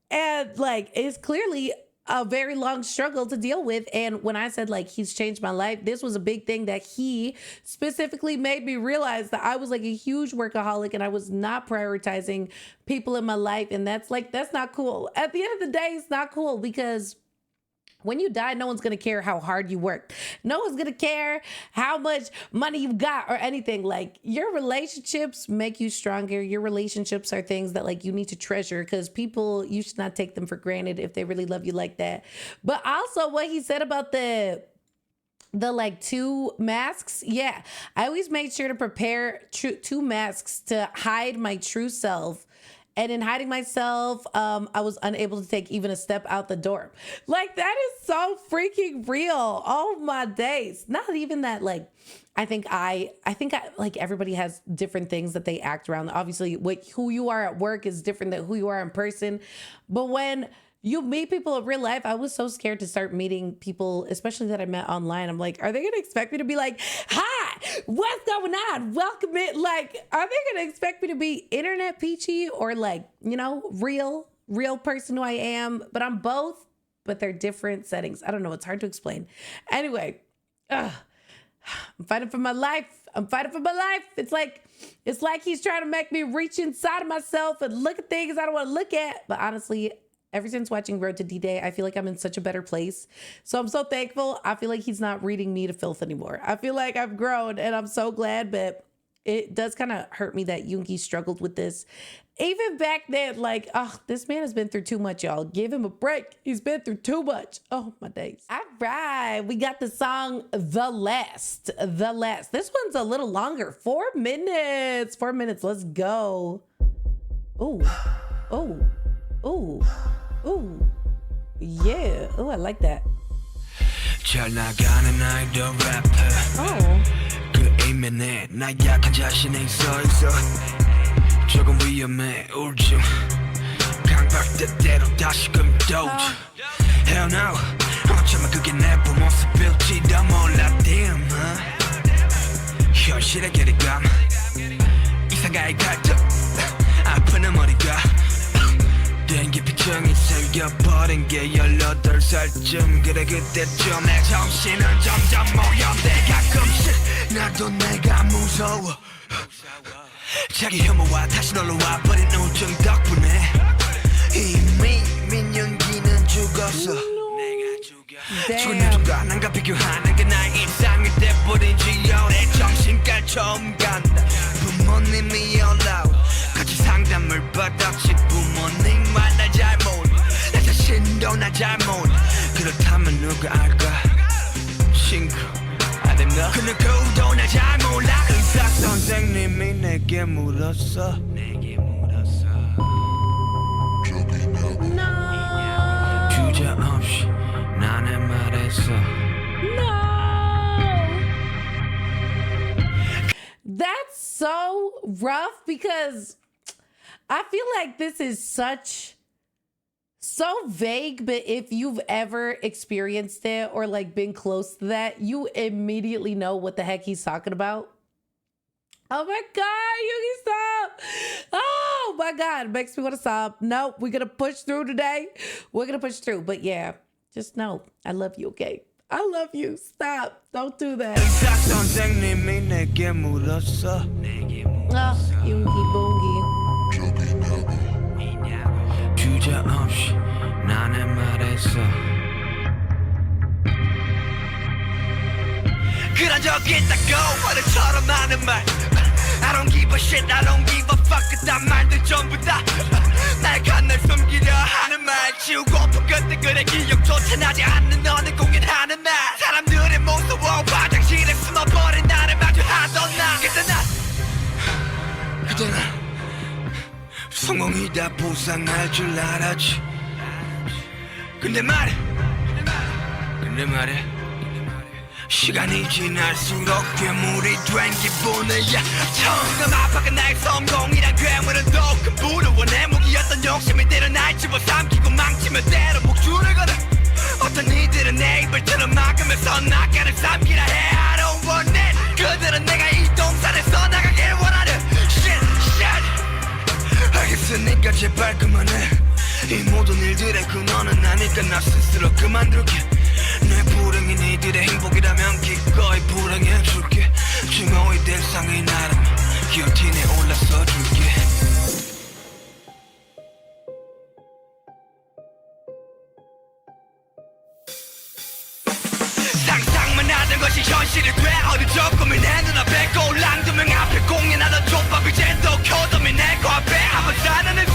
And like, it's clearly a very long struggle to deal with. And when I said like he's changed my life, this was a big thing that he specifically made me realize that I was like a huge workaholic and I was not prioritizing people in my life. And that's not cool. At the end of the day, it's not cool because when you die, no one's going to care how hard you worked. No one's going to care how much money you got or anything. Like, your relationships make you stronger. Your relationships are things that like you need to treasure, because people, you should not take them for granted if they really love you like that. But also what he said about the like 2 masks. Yeah, I always made sure to prepare 2 masks to hide my true self. And in hiding myself, I was unable to take even a step out the door. Like, that is so freaking real. Oh my days. Not even that, like, I think like everybody has different things that they act around. Obviously, who you are at work is different than who you are in person. But when you meet people in real life, I was so scared to start meeting people, especially that I met online. I'm like, are they going to expect me to be like, hi, what's going on? Welcome in. Like, are they going to expect me to be internet Peachy or like, you know, real person who I am? But I'm both, but they're different settings. I don't know. It's hard to explain. Anyway, I'm fighting for my life. It's like he's trying to make me reach inside of myself and look at things I don't want to look at. But honestly, ever since watching Road to D-Day, I feel like I'm in such a better place. So I'm so thankful. I feel like he's not reading me to filth anymore. I feel like I've grown and I'm so glad, but it does kind of hurt me that Yoongi struggled with this. Even back then, like, oh, this man has been through too much, y'all. Give him a break. He's been through too much. Oh, my days. All right. We got the song The Last. This one's a little longer. 4 minutes. 4 minutes. Let's go. Ooh. Yeah. Oh, I like that. 잘 나가는 아이돌 래퍼 그 이면에 나 약한 자신이 서있어 조금 위험해 우울증 강박대대로 다시금 도주 Hell no 어쩌면 그게 내 모습일지도 몰라 damn 현실의 괴리감 이상가의 갈등 아픈 머리가 땡기 피정이 생겨버린 게 18살쯤 그래 그때쯤 내 정신은 점점 모여대 가끔씩 나도 내가 무서워 자기 혐오와 다시 놀러와 버린 우울증 덕분에 이미 민연기는 죽었어 죽은 누군가 난가 비교하는 게 나의 일상이 돼버린 지 오래 정신과 처음 간다 부모님이 연락 같이 상담을 받았지 부모님만 날 잘 모르 나 자신도 날 잘 모르 그렇다면 누가 알까 친구 아님 너 그 누구도 날 잘 몰라 의사 선생님이 내게 물었어 주저없이 나는 말했어 That's so rough because I feel like this is so vague, but if you've ever experienced it or like been close to that, you immediately know what the heck he's talking about. Oh my God, Yoongi, stop. Oh my God, makes me want to stop. Nope, we're going to push through today. We're going to push through. But yeah, just know I love you, okay? I love you. Stop. Don't do that. Oh, Yoongi Boongi. 주저없이 나는 말했어 그런 적 있다고 어른처럼 하는 말 I don't give a shit, I don't give a fuck 그딴 말들 전부 다 날 간날 숨기려 하는 말 지우고픈 그때 그래 기억조차 나지 않는 너는 공연하는 날 사람들의 무서워 화장실에 숨어버린 나를 마주하던 나 그때 난 성공이다 보상할 줄 알았지 근데 말해 시간이 지날수록 괴물이 된 기분이야 처음 아파가 나의 성공이란 괴물은 더큰 부러워 내 무기였던 욕심이 때려 날 집어삼키고 망치며 때려 목줄을 걸어 어떤 이들은 내 입을처럼 막으면서 나가를 삼키라 해 I don't want it 그들은 내가 이 동산에서 나가길 원하는 shit 알겠으니까 제발 그만해 이 모든 일들의 근원은 나니까 나 스스로 그만둘게 내 불행이 니들의 행복이라면 기꺼이 불행해줄게 증오의 대상이 나라면 기어틴에 올라서 줄게 상상만 하던 것이 현실이 돼 어느 조금이 내 눈앞에 꼴랑 두 명 앞에 공연하던 족밥 이제 또 교덤이 내 코앞에 한번 사는 듯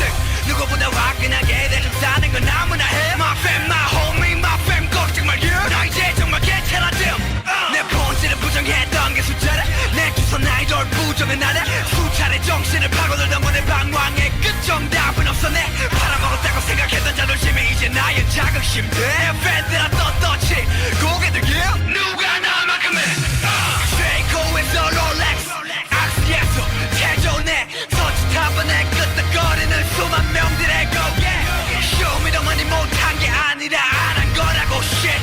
누구보다 화끈하게 대충 사는 건 아무나 해 My fam, my homie, my fam 걱정 말게 나 이제 정말 괜찮아 내 본질은 부정했던 게 숫자라 내 주선 아이돌 부정은 나다 수차례 정신을 파고들던 번의 방황의 끝 정답은 없어 내 팔아먹었다고 생각했던 자존심이 이제 나의 자긍심 내 팬들아 떳떳이 고개들 누가 나만큼은 세이코에서 롤렉스 악스에서 태조내 서치타번에 끄떡거리는 수만 명들의 고개 쇼미더머니 못한 게 아니라 안 한 거라고 shit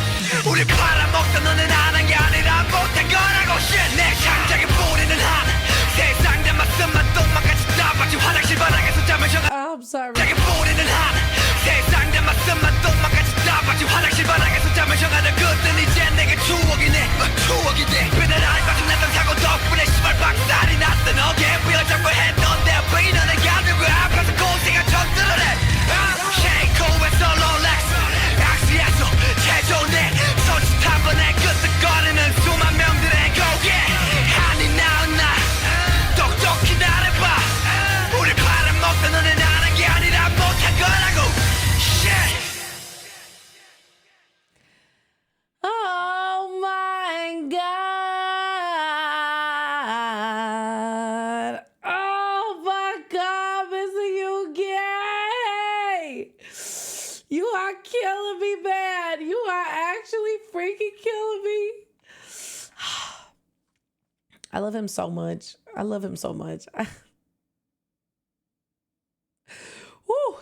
우리 팔아먹던 너는 안 한 게 아니라 못한 거라고 shit 내 창작에 뿌리는 한 세상 내 맛은 똥맛까지 다 박힌 화장실 바닥에서 잠을 쉬어 I'm sorry. 창작에 뿌리는 한 세상 내 맛은 똥맛까지 다 박힌 화장실 바닥에서 잠을 쉬어가는 그땐 이제 내게 추억이네 추억이 돼 그날 알바중 났던 사고 덕분에 시발 박살이 났던 어깨 위를 잡고 했던 내 부인은 내가 누구 앞에서 고생한 적들을 쉐이코에서 롤렉스 악시에서 태조내 손짓 한 번에 끄떡거리는 수만 명들의 고개 한이 나은 나 똑똑히 나를 봐 우리 팔아먹던 너는 안 한 게 아니라 못한 거라고 Shit Oh my God. Oh my God, Mr. Yugi. You are killing me, man. You are actually freaking killing me. I love him so much. I love him so much. Woo.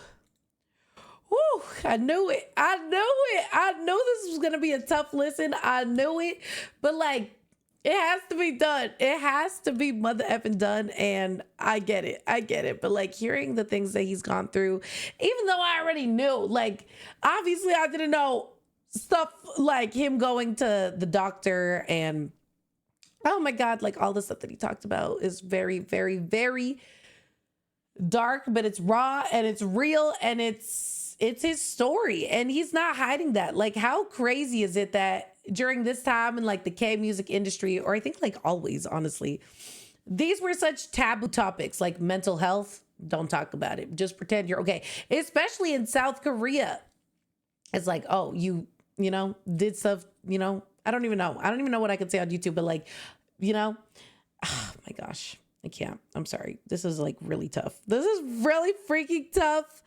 Woo, I knew it. I knew it. I knew this was going to be a tough listen. I knew it. But like, it has to be done. It has to be mother effing done. And I get it. I get it. But like hearing the things that he's gone through, even though I already knew, like, obviously I didn't know stuff like him going to the doctor and, oh my God, like all the stuff that he talked about is very, very, very dark, but it's raw and it's real and it's his story and he's not hiding that. Like how crazy is it that during this time in like the K music industry, or I think like always, honestly, these were such taboo topics like mental health. Don't talk about it. Just pretend you're okay. Especially in South Korea. It's like, oh, you know, did stuff, you know, I don't even know what I could say on YouTube, but like, you know, oh my gosh, I can't. I'm sorry. This is like really tough. This is really freaking tough.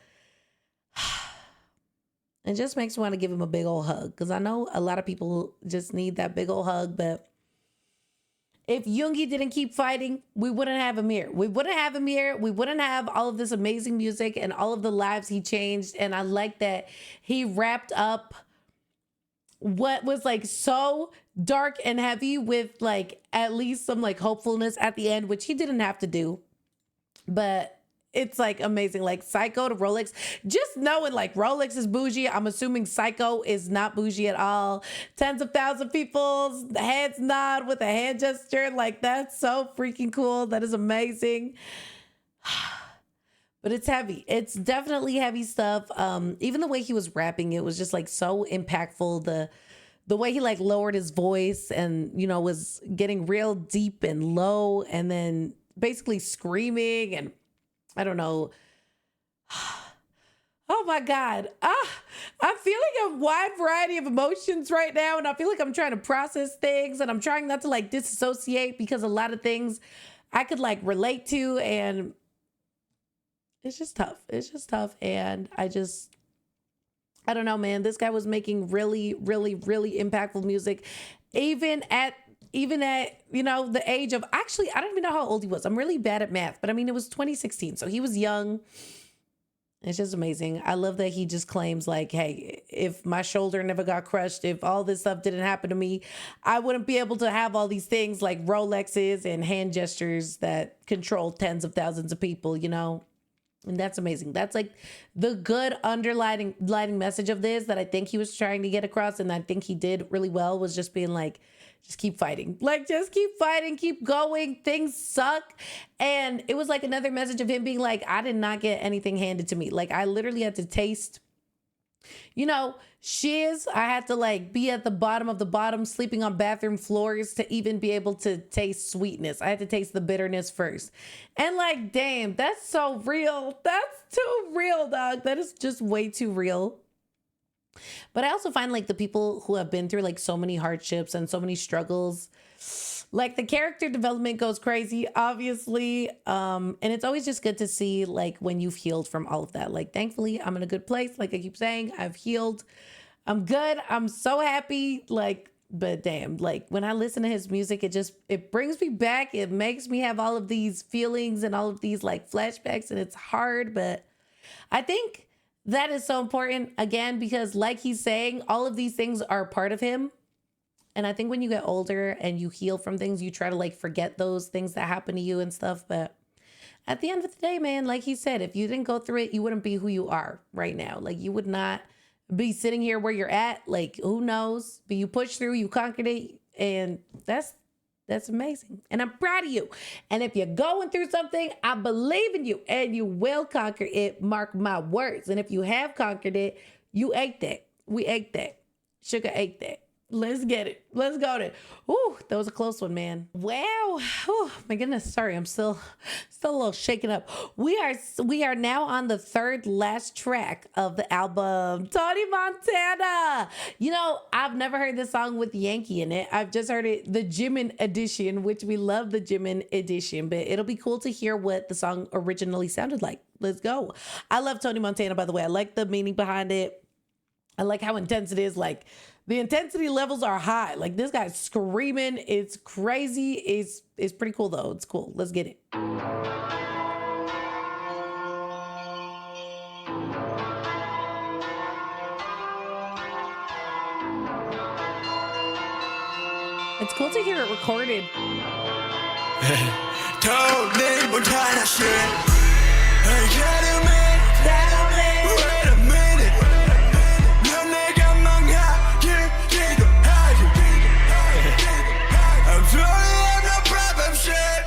It just makes me want to give him a big old hug because I know a lot of people just need that big old hug. But if Yoongi didn't keep fighting, we wouldn't have him here. We wouldn't have him here. We wouldn't have all of this amazing music and all of the lives he changed. And I like that he wrapped up what was like so dark and heavy with like at least some like hopefulness at the end, which he didn't have to do. But it's like amazing, like Psycho to Rolex. Just knowing like Rolex is bougie, I'm assuming Psycho is not bougie at all. Tens of thousands of people's heads nod with a hand gesture. Like that's so freaking cool. That is amazing. But it's heavy. It's definitely heavy stuff. Even the way he was rapping, it was just like so impactful. The way he like lowered his voice and, you know, was getting real deep and low and then basically screaming and I don't know. Oh my God. I'm feeling a wide variety of emotions right now. And I feel like I'm trying to process things and I'm trying not to like disassociate because a lot of things I could like relate to and it's just tough. It's just tough. And I don't know, man. This guy was making really, really, really impactful music. Even at, you know, the age of, actually, I don't even know how old he was. I'm really bad at math, but I mean, it was 2016. So he was young. It's just amazing. I love that he just claims like, hey, if my shoulder never got crushed, if all this stuff didn't happen to me, I wouldn't be able to have all these things like Rolexes and hand gestures that control tens of thousands of people, you know? And that's amazing. That's like the good underlining message of this that I think he was trying to get across. And I think he did really well, was just being like, just keep fighting. Like, just keep fighting, keep going. Things suck. And it was like another message of him being like, I did not get anything handed to me. Like, I literally had to taste, you know, shiz. I had to like be at the bottom of the bottom, sleeping on bathroom floors to even be able to taste sweetness. I had to taste the bitterness first. And like, damn, that's so real. That's too real, dog. That is just way too real. But I also find like the people who have been through like so many hardships and so many struggles, like the character development goes crazy, obviously. And it's always just good to see like when you've healed from all of that. Like, thankfully, I'm in a good place. Like I keep saying, I've healed. I'm good. I'm so happy. Like, but damn, like when I listen to his music, it brings me back. It makes me have all of these feelings and all of these like flashbacks, and it's hard. But I think that is so important, again, because like he's saying, all of these things are part of him. And I think when you get older and you heal from things, you try to like forget those things that happen to you and stuff. But at the end of the day, man, like he said, if you didn't go through it, you wouldn't be who you are right now. Like you would not be sitting here where you're at. Like, who knows? But you pushed through, you conquered it. And that's amazing. And I'm proud of you. And if you're going through something, I believe in you and you will conquer it. Mark my words. And if you have conquered it, you ate that. We ate that. sugA ate that. Let's get it. Let's go there. Ooh, that was a close one, man. Wow. Oh my goodness. Sorry, I'm still a little shaken up. We are now on the third last track of the album, Tony Montana. You know, I've never heard this song with Yankee in it. I've just heard it, the Jimin edition, which we love the Jimin edition, but it'll be cool to hear what the song originally sounded like. Let's go. I love Tony Montana, by the way. I like the meaning behind it. I like how intense it is. Like, the intensity levels are high. Like, this guy's screaming. It's crazy. It's pretty cool, though. It's cool. Let's get it. It's cool to hear it recorded. Tony Montana shit. Hey, get him in. Wait a minute. 넌 내가 망하기도 하지. I'm sorry, I'm no problem shit.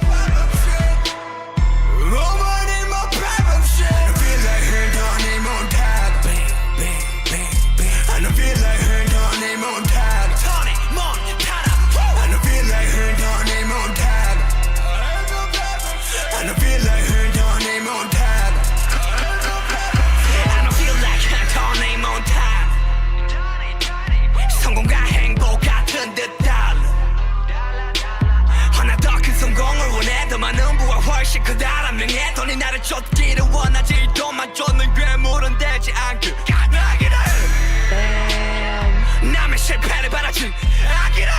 Nobody more problem shit. I feel like her Tony Montana. Bang, bang, bang, bang. I don't feel like her Tony Montana. Tony Montana. I don't feel like her Tony Montana. I don't feel like her Tony Montana. I don't feel like her Tony Montana. 성공과 행복 같은 듯 달라. 하나 더 큰 성공을 원해. 더 많은 부와 훨씬 크다란 명예. 돈이 나를 쫓기를 원하지. 돈만 쫓는 괴물은 되지 않길 가능하기를. 남의 실패를 바라지 않기를.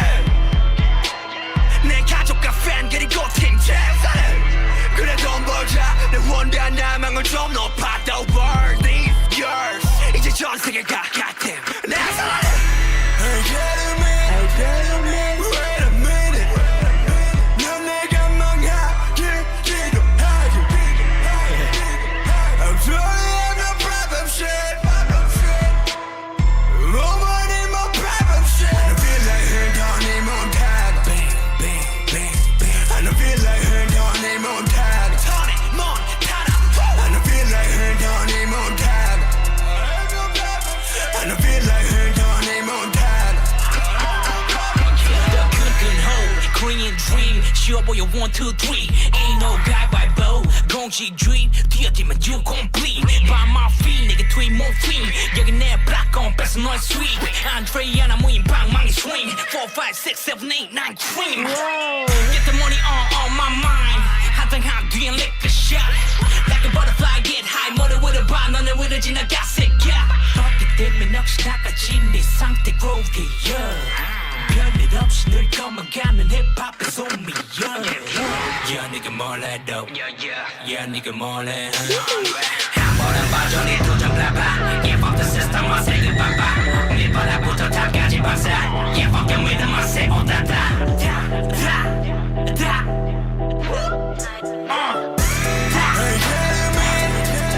내 가족과 팬 그리고 팀 최선을. 그래 돈 벌자 내 원대한 야망을 좀 높아. The world is yours. 이제 전 세계가 같은 내 사랑을. Hey, get him in. Wait a minute. 넌 내가 망하기도 하지. I'm sorry, I'm no problem shit. Nobody more problem shit. I don't feel like her Tony Montana. Bang, bang, bang, bang. I don't feel like her Tony Montana. Tony Montana. I don't feel like her Tony Montana. I don't feel like her Tony Montana. The good hole, Korean dream. 쉬워 보여 1, 2, 3. Ain't no guy by bow. 공식 dream. 뛰어들면 you complete. By my feet, 내게 tweet morphine. 여기 내 black on 뺏어 너의 sweet. Andrea 나 무인 방망이 swing. 4, 5, 6, 7, 8, 9 cream. Get the money on my mind. 한탕한 뒤엔 lick the shot. Like a butterfly get high. 뭐를 위로봐 너는 위로 지나가 새끼야. 어떻게 되면 역시 나까지 네 상태 grow이야. 별일 없이 늘 검어가는 힙합의 소미야. Yeah, 네가 뭘 해도 Yeah, 네가 뭘 해. 한 번은 봐줘 네 도전 봐봐. Yeah, fuck the system, I say goodbye bye. 밑바닥부터 탑까지 박사. Yeah, fuck your rhythm, I say oh da da. Da, da, da. Hey, get him in.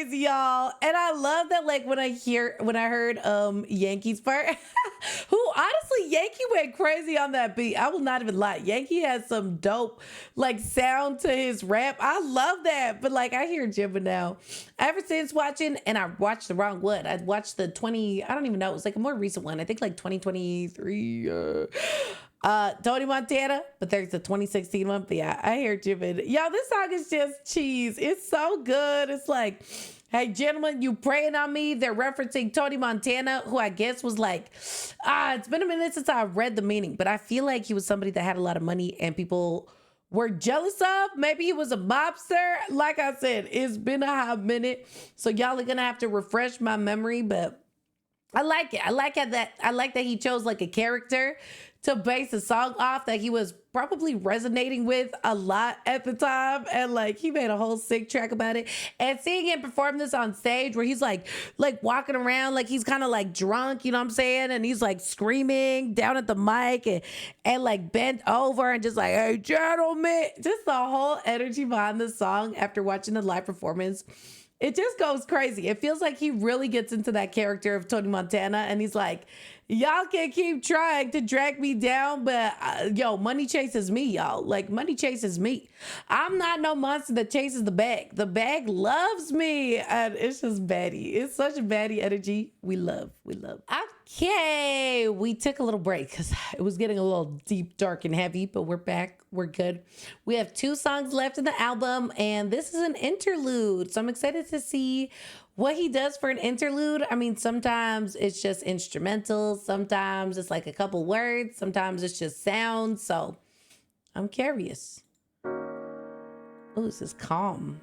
crazy, y'all. And I love that, like, when I heard Yankee's part, who honestly, Yankee went crazy on that beat. I will not even lie. Yankee has some dope, like, sound to his rap. I love that. But, like, I hear Jimba now. Ever since watching, and I watched the wrong one. I watched the I don't even know. It was like a more recent one. I think like 2023. Tony Montana, but there's the 2016 one. But yeah, I hear Jimba. Yo, this song is just cheese. It's so good. It's like, hey, gentlemen, you praying on me. They're referencing Tony Montana, who I guess was like, it's been a minute since I read the meaning, but I feel like he was somebody that had a lot of money and people were jealous of. Maybe he was a mobster. Like I said, it's been a hot minute. So y'all are going to have to refresh my memory, but I like it. I like that he chose like a character to base the song off that he was probably resonating with a lot at the time. And like, he made a whole sick track about it. And seeing him perform this on stage where he's like walking around, like he's kind of like drunk, you know what I'm saying? And he's like screaming down at the mic and like bent over and just like, hey, gentlemen, just the whole energy behind the song after watching the live performance. It just goes crazy. It feels like he really gets into that character of Tony Montana and he's like, y'all can keep trying to drag me down, but money chases me, y'all. Like, money chases me. I'm not no monster that chases the bag. The bag loves me. And it's just baddie. It's such a baddie energy. We love. Okay, we took a little break because it was getting a little deep, dark, and heavy, but we're back. We're good. We have 2 songs left in the album, and this is an interlude. So I'm excited to see what he does for an interlude. I mean, sometimes it's just instrumental. Sometimes it's like a couple words. Sometimes it's just sound. So I'm curious. Oh, this is calm.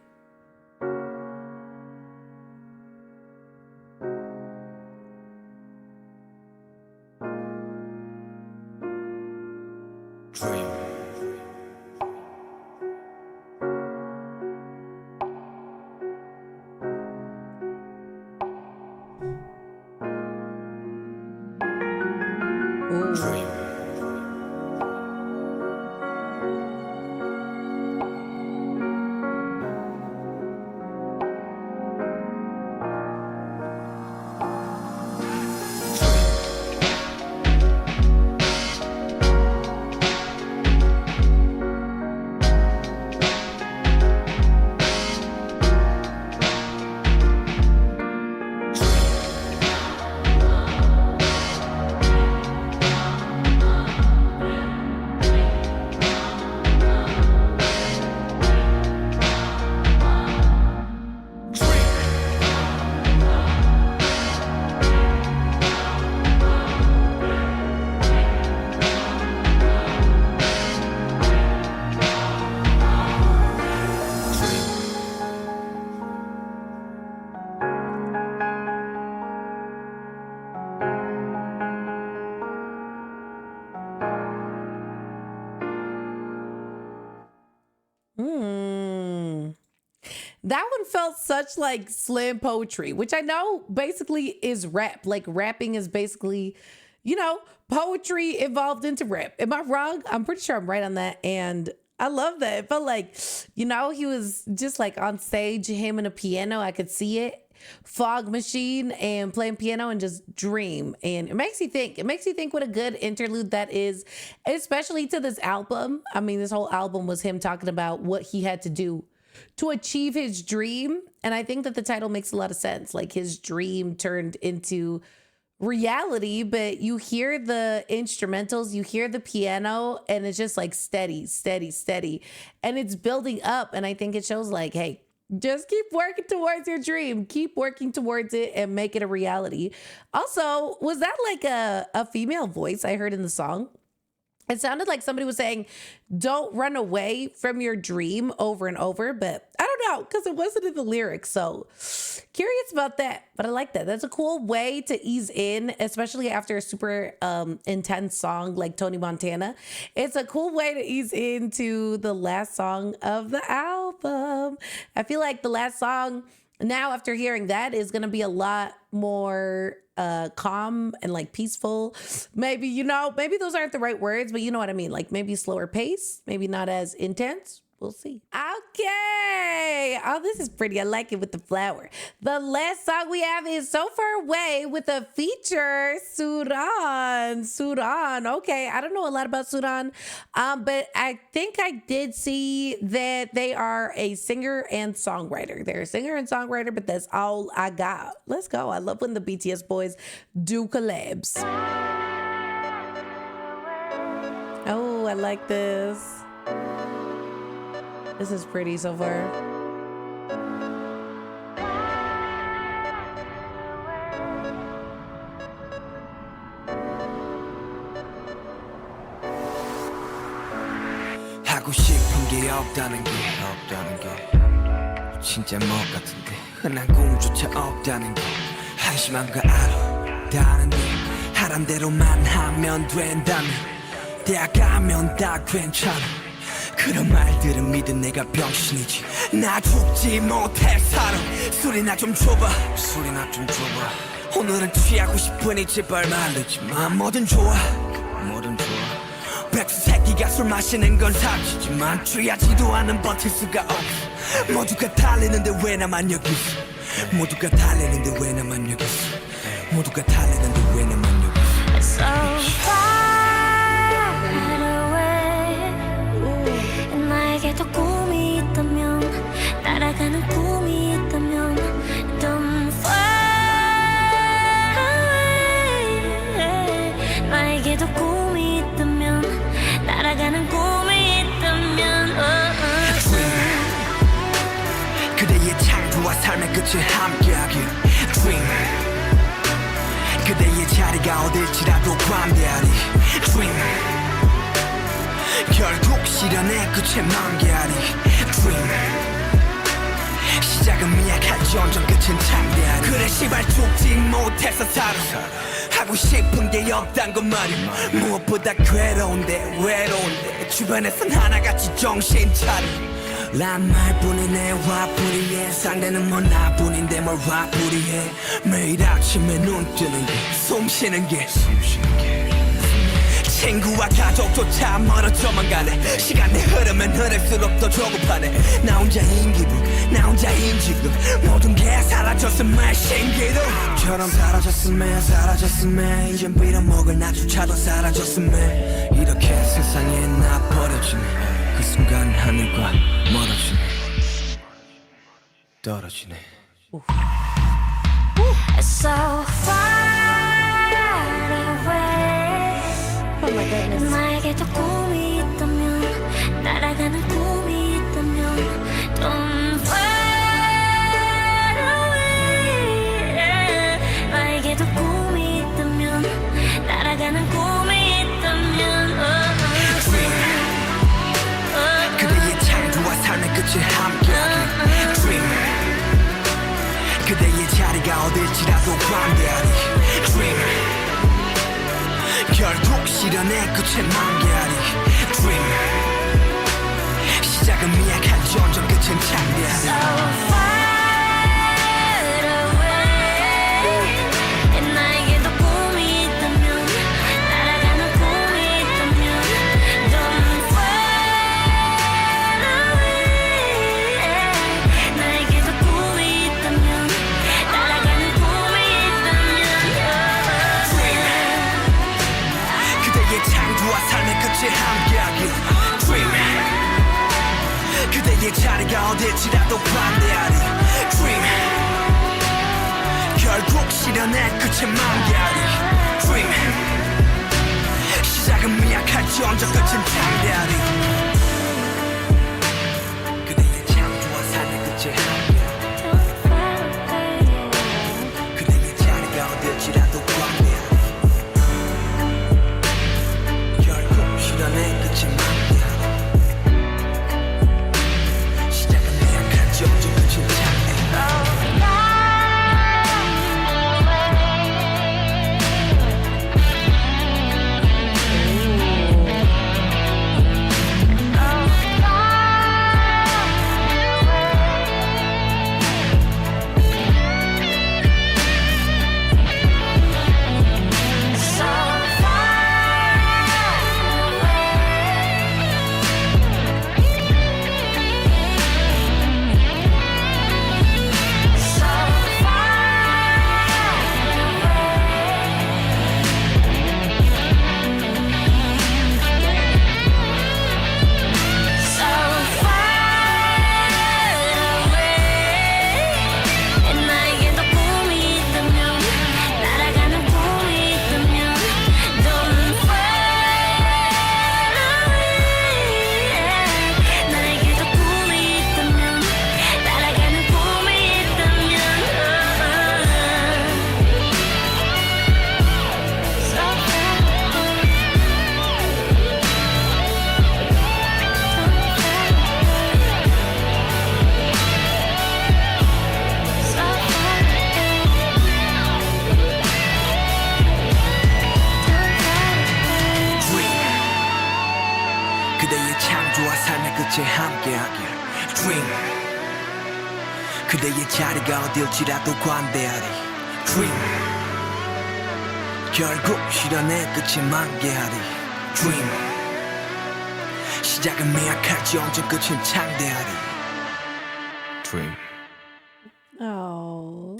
That one felt such like slam poetry, which I know basically is rap. Like rapping is basically, poetry evolved into rap. Am I wrong? I'm pretty sure I'm right on that. And I love that. It felt like, he was just like on stage, him and a piano. I could see it. Fog machine and playing piano and just dream. And it makes you think. It makes you think what a good interlude that is, especially to this album. I mean, this whole album was him talking about what he had to do to achieve his dream. And I think that the title makes a lot of sense. Like his dream turned into reality, but you hear the instrumentals, you hear the piano, and it's just like steady, steady, steady. And it's building up. And I think it shows like, hey, just keep working towards your dream. Keep working towards it and make it a reality. Also, was that like a female voice I heard in the song? It sounded like somebody was saying, don't run away from your dream over and over, but I don't know because it wasn't in the lyrics. So curious about that, but I like that. That's a cool way to ease in, especially after a super intense song like Tony Montana. It's a cool way to ease into the last song of the album. I feel like the last song now after hearing that is going to be a lot more calm and like peaceful. Maybe, maybe those aren't the right words, but you know what I mean? Like maybe slower pace, maybe not as intense. We'll see. Okay. Oh, this is pretty. I like it with the flower. The last song we have is So Far Away with a feature, sugA. sugA. Okay. I don't know a lot about sugA, but I think I did see that they are a singer and songwriter. They're a singer and songwriter, but that's all I got. Let's go. I love when the BTS boys do collabs. Oh, I like this. This is pretty so far. 하고 싶은 게 없다는 게 진짜 뭐 같은데 흔한 꿈조차 없다는 게 한심한 거 알아 다른데 하란 대로만 하면 된다면 대학 가면 다 괜찮아 그런 말들은 믿은 내가 병신이지 나 죽지 못해 살아 술이나 좀 줘봐 오늘은 취하고 싶으니 제발 말르지만 뭐든 좋아 백수 새끼가 술 마시는 건 사치지만 취하지도 않은 버틸 수가 없어 모두가 달리는데 왜 나만 여기 있어 모두가 달리는데 왜 나만 여기 있어 모두가 달리는데 왜 나만 여기 있어 So far away 나에게도 꿈이 있다면 날아가는 꿈이 있다면 Don't far away 나에게도 꿈이 있다면 날아가는 꿈이 있다면 그대의 창조와 삶의 끝을 함께하길 Dream 그대의 자리가 어딜지라도 관대하리 Dream 결국 실현의 끝에 만개하리 Dream 시작은 미약할지언정 끝은 창대하리 그래 시발 죽지 못해서 살아 하고 싶은 게 없단 건 말이야 무엇보다 외로운데 주변에선 하나같이 정신 차려 란 말뿐이네 화풀이해 상대는 뭐 나뿐인데 뭘 화풀이해 매일 아침에 눈 뜨는 게 숨 쉬는 게 친구와 가족조차 멀어져만 가네 시간이 흐르면 흐를수록 더 조급하네 나 혼자인 기분 나 혼자인 지금 모든 게 사라졌음에 신기루처럼 사라졌음에 이젠 빌어먹을 나조차도 사라졌음에 이렇게 세상에 나 버려지네 그 순간 하늘과 멀어지네 떨어지네 So far away Oh my goodness. 나에게도 꿈이 있다면 날아가는 꿈이 있다면 Don't far away 나에게도 꿈이 있다면 날아가는 꿈이 있다면 그대의 창조와 삶의 끝을 함께하길 Dream 그대의 자리가 어딜지라도 관대하리 Dream 결국 실현의 끝에 만개하리 Dream 시작은 미약할지언정 끝은 창대하리 So far away 나에게도 꿈이 있다면 날아가는 꿈이 있다면 Don't far away 나에게도 꿈이 있다면 날아가는 꿈이 있다면 그대의 창조와 삶의 끝을 함께하길 Dream 그대의 자리가 어딜지라도 관대하리 Dream 결국 실현의 끝에 만개하리 Dream 시작은 미약할지언정 끝은 창대하리 그대의 창조와 삶의 끝을 함께하리 그대의 자리가 어딜지라도 관대하리 결국 실현의 끝에 만개하리 시작은 미약할지언정 끝은 창대하리 끝에 함께하길 Dream 그대의 자리가 어딜지라도 관대하리 Dream 결국 실현의 끝에 만개하리 Dream 시작은 미약할지 언제 끝은 창대하리 Dream Oh.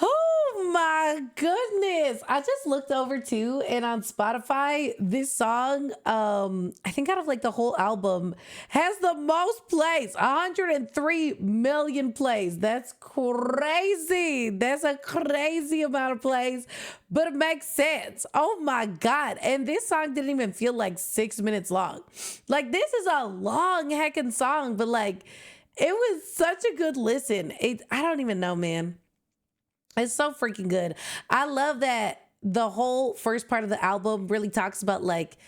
Oh my goodness. I just looked over too, and on Spotify, this song, I think out of like the whole album, has the most plays, 103 million plays. That's crazy. That's a crazy amount of plays, but it makes sense. Oh my God. And this song didn't even feel like 6 minutes long. Like, this is a long heckin' song, but like, it was such a good listen. I don't even know, man. It's so freaking good. I love that the whole first part of the album really talks about like,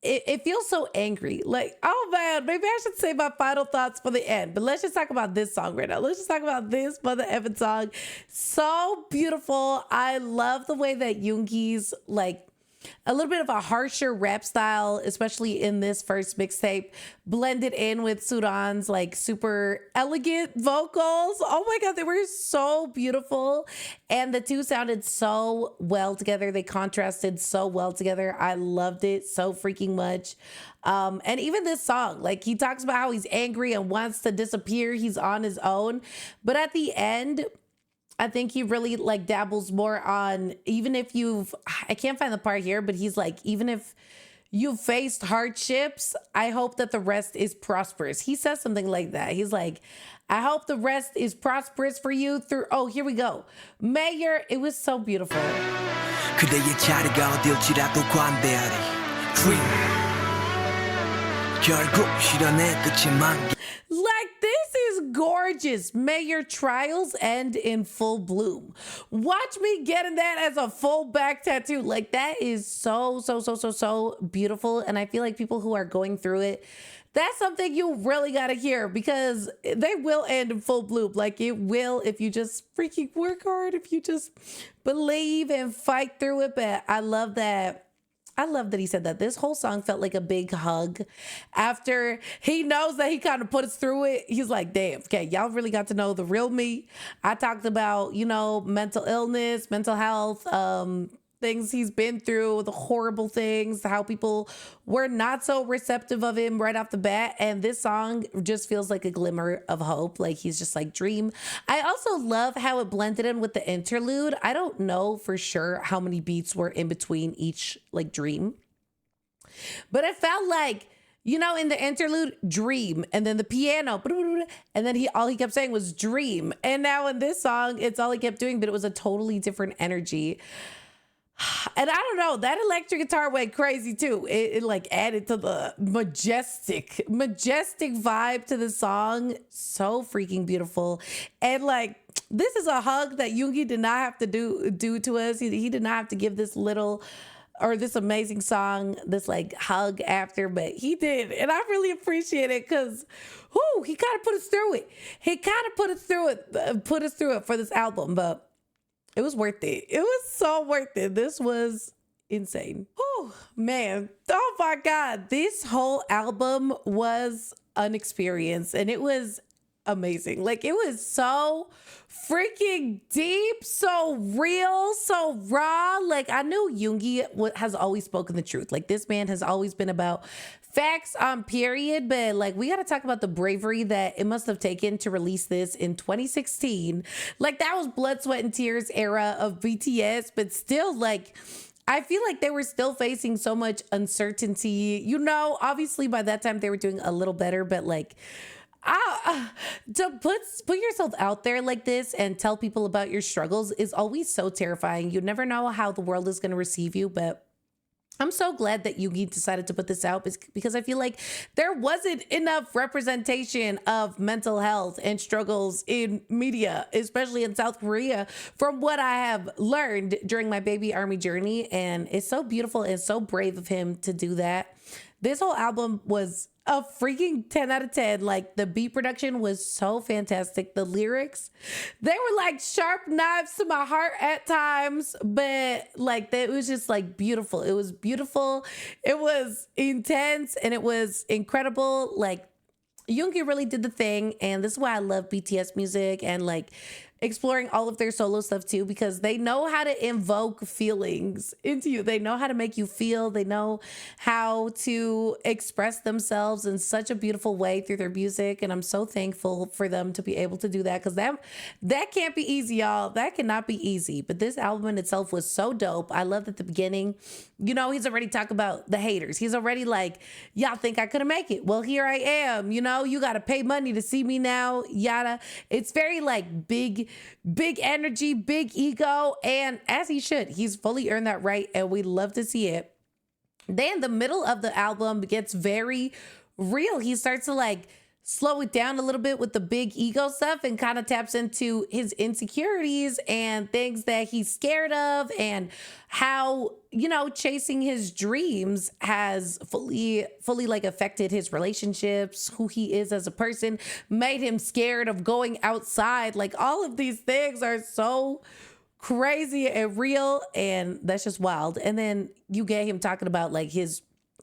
it feels so angry. Like, oh man, maybe I should say my final thoughts for the end. But let's just talk about this song right now. Let's just talk about this Mother Effing song. So beautiful. I love the way that Yoongi's like, a little bit of a harsher rap style, especially in this first mixtape, blended in with Sudan's like super elegant vocals. Oh my God, they were so beautiful. And the two sounded so well together. They contrasted so well together. I loved it so freaking much. And even this song, like he talks about how he's angry and wants to disappear. He's on his own. But at the end, I think he really like dabbles more on, even if I can't find the part here, but he's like, even if you've faced hardships, I hope that the rest is prosperous. He says something like that. He's like, I hope the rest is prosperous for you through, oh, here we go. Mayor, it was so beautiful. 그대의 자리가 어딜지라도 관대하리 Dream 결국 실현의 끝에 만개 Like, this is gorgeous. May your trials end in full bloom. Watch me getting that as a full back tattoo. Like, that is so beautiful. And I feel like people who are going through it, that's something you really got to hear because they will end in full bloom. Like, it will if you just freaking work hard, if you just believe and fight through it. But I love that. I love that he said that. This whole song felt like a big hug. After he knows that he kind of put us through it, he's like, damn, okay, y'all really got to know the real me. I talked about, you know, mental illness, mental health, things he's been through, the horrible things, how people were not so receptive of him right off the bat. And this song just feels like a glimmer of hope. Like he's just like, dream. I also love how it blended in with the interlude. I don't know for sure how many beats were in between each like dream, but it felt like, you know, in the interlude, dream, and then the piano, and then all he kept saying was dream. And now in this song, it's all he kept doing, but it was a totally different energy. And I don't know, that electric guitar went crazy too. It like added to the majestic vibe to the song. So freaking beautiful. And like, this is a hug that Yoongi did not have to do to us. He did not have to give this little or this amazing song, this like hug after, but he did. And I really appreciate it because he kind of put us through it. He kind of put us through it for this album, but it was worth it. It was so worth it. This was insane. Oh, man. Oh, my God. This whole album was an experience, and it was amazing. Like, it was so freaking deep, so real, so raw. Like, I knew Yoongi has always spoken the truth. Like, this man has always been about facts on period, but like we got to talk about the bravery that it must have taken to release this in 2016. Like that was blood, sweat, and tears era of BTS, but still like I feel like they were still facing so much uncertainty. You know, obviously by that time they were doing a little better, but like to put yourself out there like this and tell people about your struggles is always so terrifying. You never know how the world is going to receive you, but I'm so glad that Yoongi decided to put this out because I feel like there wasn't enough representation of mental health and struggles in media, especially in South Korea, from what I have learned during my baby army journey. And it's so beautiful and so brave of him to do that. This whole album was a freaking 10 out of 10. Like, the beat production was so fantastic. The lyrics, they were like sharp knives to my heart at times, but like it was just like beautiful. It was beautiful. It was intense and it was incredible. Like, Yoongi really did the thing, and this is why I love BTS music and like exploring all of their solo stuff too, because they know how to invoke feelings into you. They know how to make you feel. They know how to express themselves in such a beautiful way through their music, and I'm so thankful for them to be able to do that, because that can't be easy, y'all. That cannot be easy. But this album in itself was so dope. I loved at the beginning, you know, he's already talking about the haters. He's already like, y'all think I couldn't make it? Well, here I am. You know, you got to pay money to see me now, yada. It's very like big energy, big ego. And as he should, he's fully earned that right. And we love to see it. Then the middle of the album gets very real. He starts to like slow it down a little bit with the big ego stuff and kind of taps into his insecurities and things that he's scared of, and how, you know, chasing his dreams has fully like affected his relationships, who he is as a person, made him scared of going outside. Like, all of these things are so crazy and real, and that's just wild. And then you get him talking about like his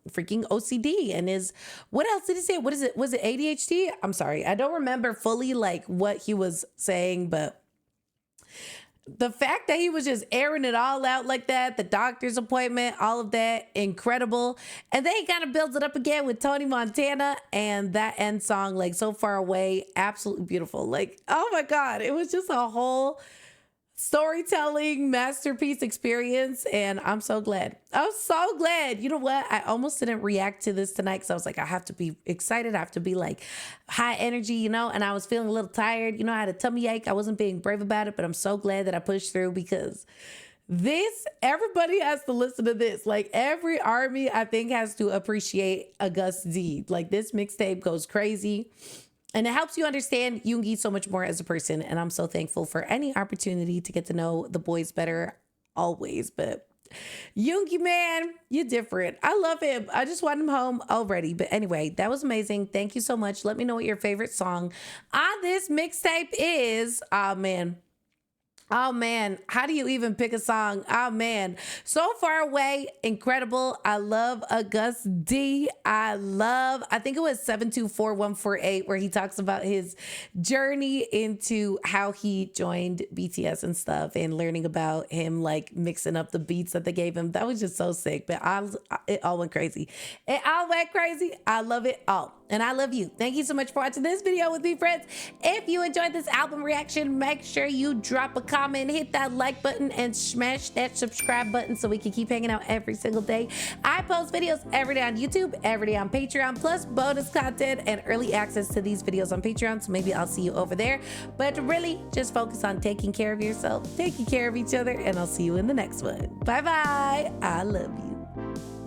freaking OCD and his, what else did he say? What is it? Was it ADHD? I'm sorry. I don't remember fully like what he was saying, but the fact that he was just airing it all out like that, the doctor's appointment, all of that, incredible. And then he kind of builds it up again with Tony Montana, and that end song, like So Far Away, absolutely beautiful. Like, oh my God, it was just a whole storytelling masterpiece experience, and I'm so glad. I'm so glad. You know what? I almost didn't react to this tonight because I was like, I have to be excited. I have to be like high energy, you know, and I was feeling a little tired. You know, I had a tummy ache. I wasn't being brave about it, but I'm so glad that I pushed through, because everybody has to listen to this. Like, every army, I think, has to appreciate Agust D. Like, this mixtape goes crazy. And it helps you understand Yoongi so much more as a person. And I'm so thankful for any opportunity to get to know the boys better, always. But Yoongi, man, you're different. I love him. I just want him home already. But anyway, that was amazing. Thank you so much. Let me know what your favorite song on this mixtape is. Oh man, how do you even pick a song? Oh man, So Far Away, incredible. I love Agust D. I think it was 724148, where he talks about his journey into how he joined BTS and stuff, and learning about him like mixing up the beats that they gave him. That was just so sick. But it all went crazy. It all went crazy. I love it all. And I love you. Thank you so much for watching this video with me, friends. If you enjoyed this album reaction, make sure you drop a comment, hit that like button, and smash that subscribe button so we can keep hanging out every single day. I post videos every day on YouTube, every day on Patreon, plus bonus content and early access to these videos on Patreon. So maybe I'll see you over there. But really, just focus on taking care of yourself, taking care of each other, and I'll see you in the next one. Bye-bye. I love you.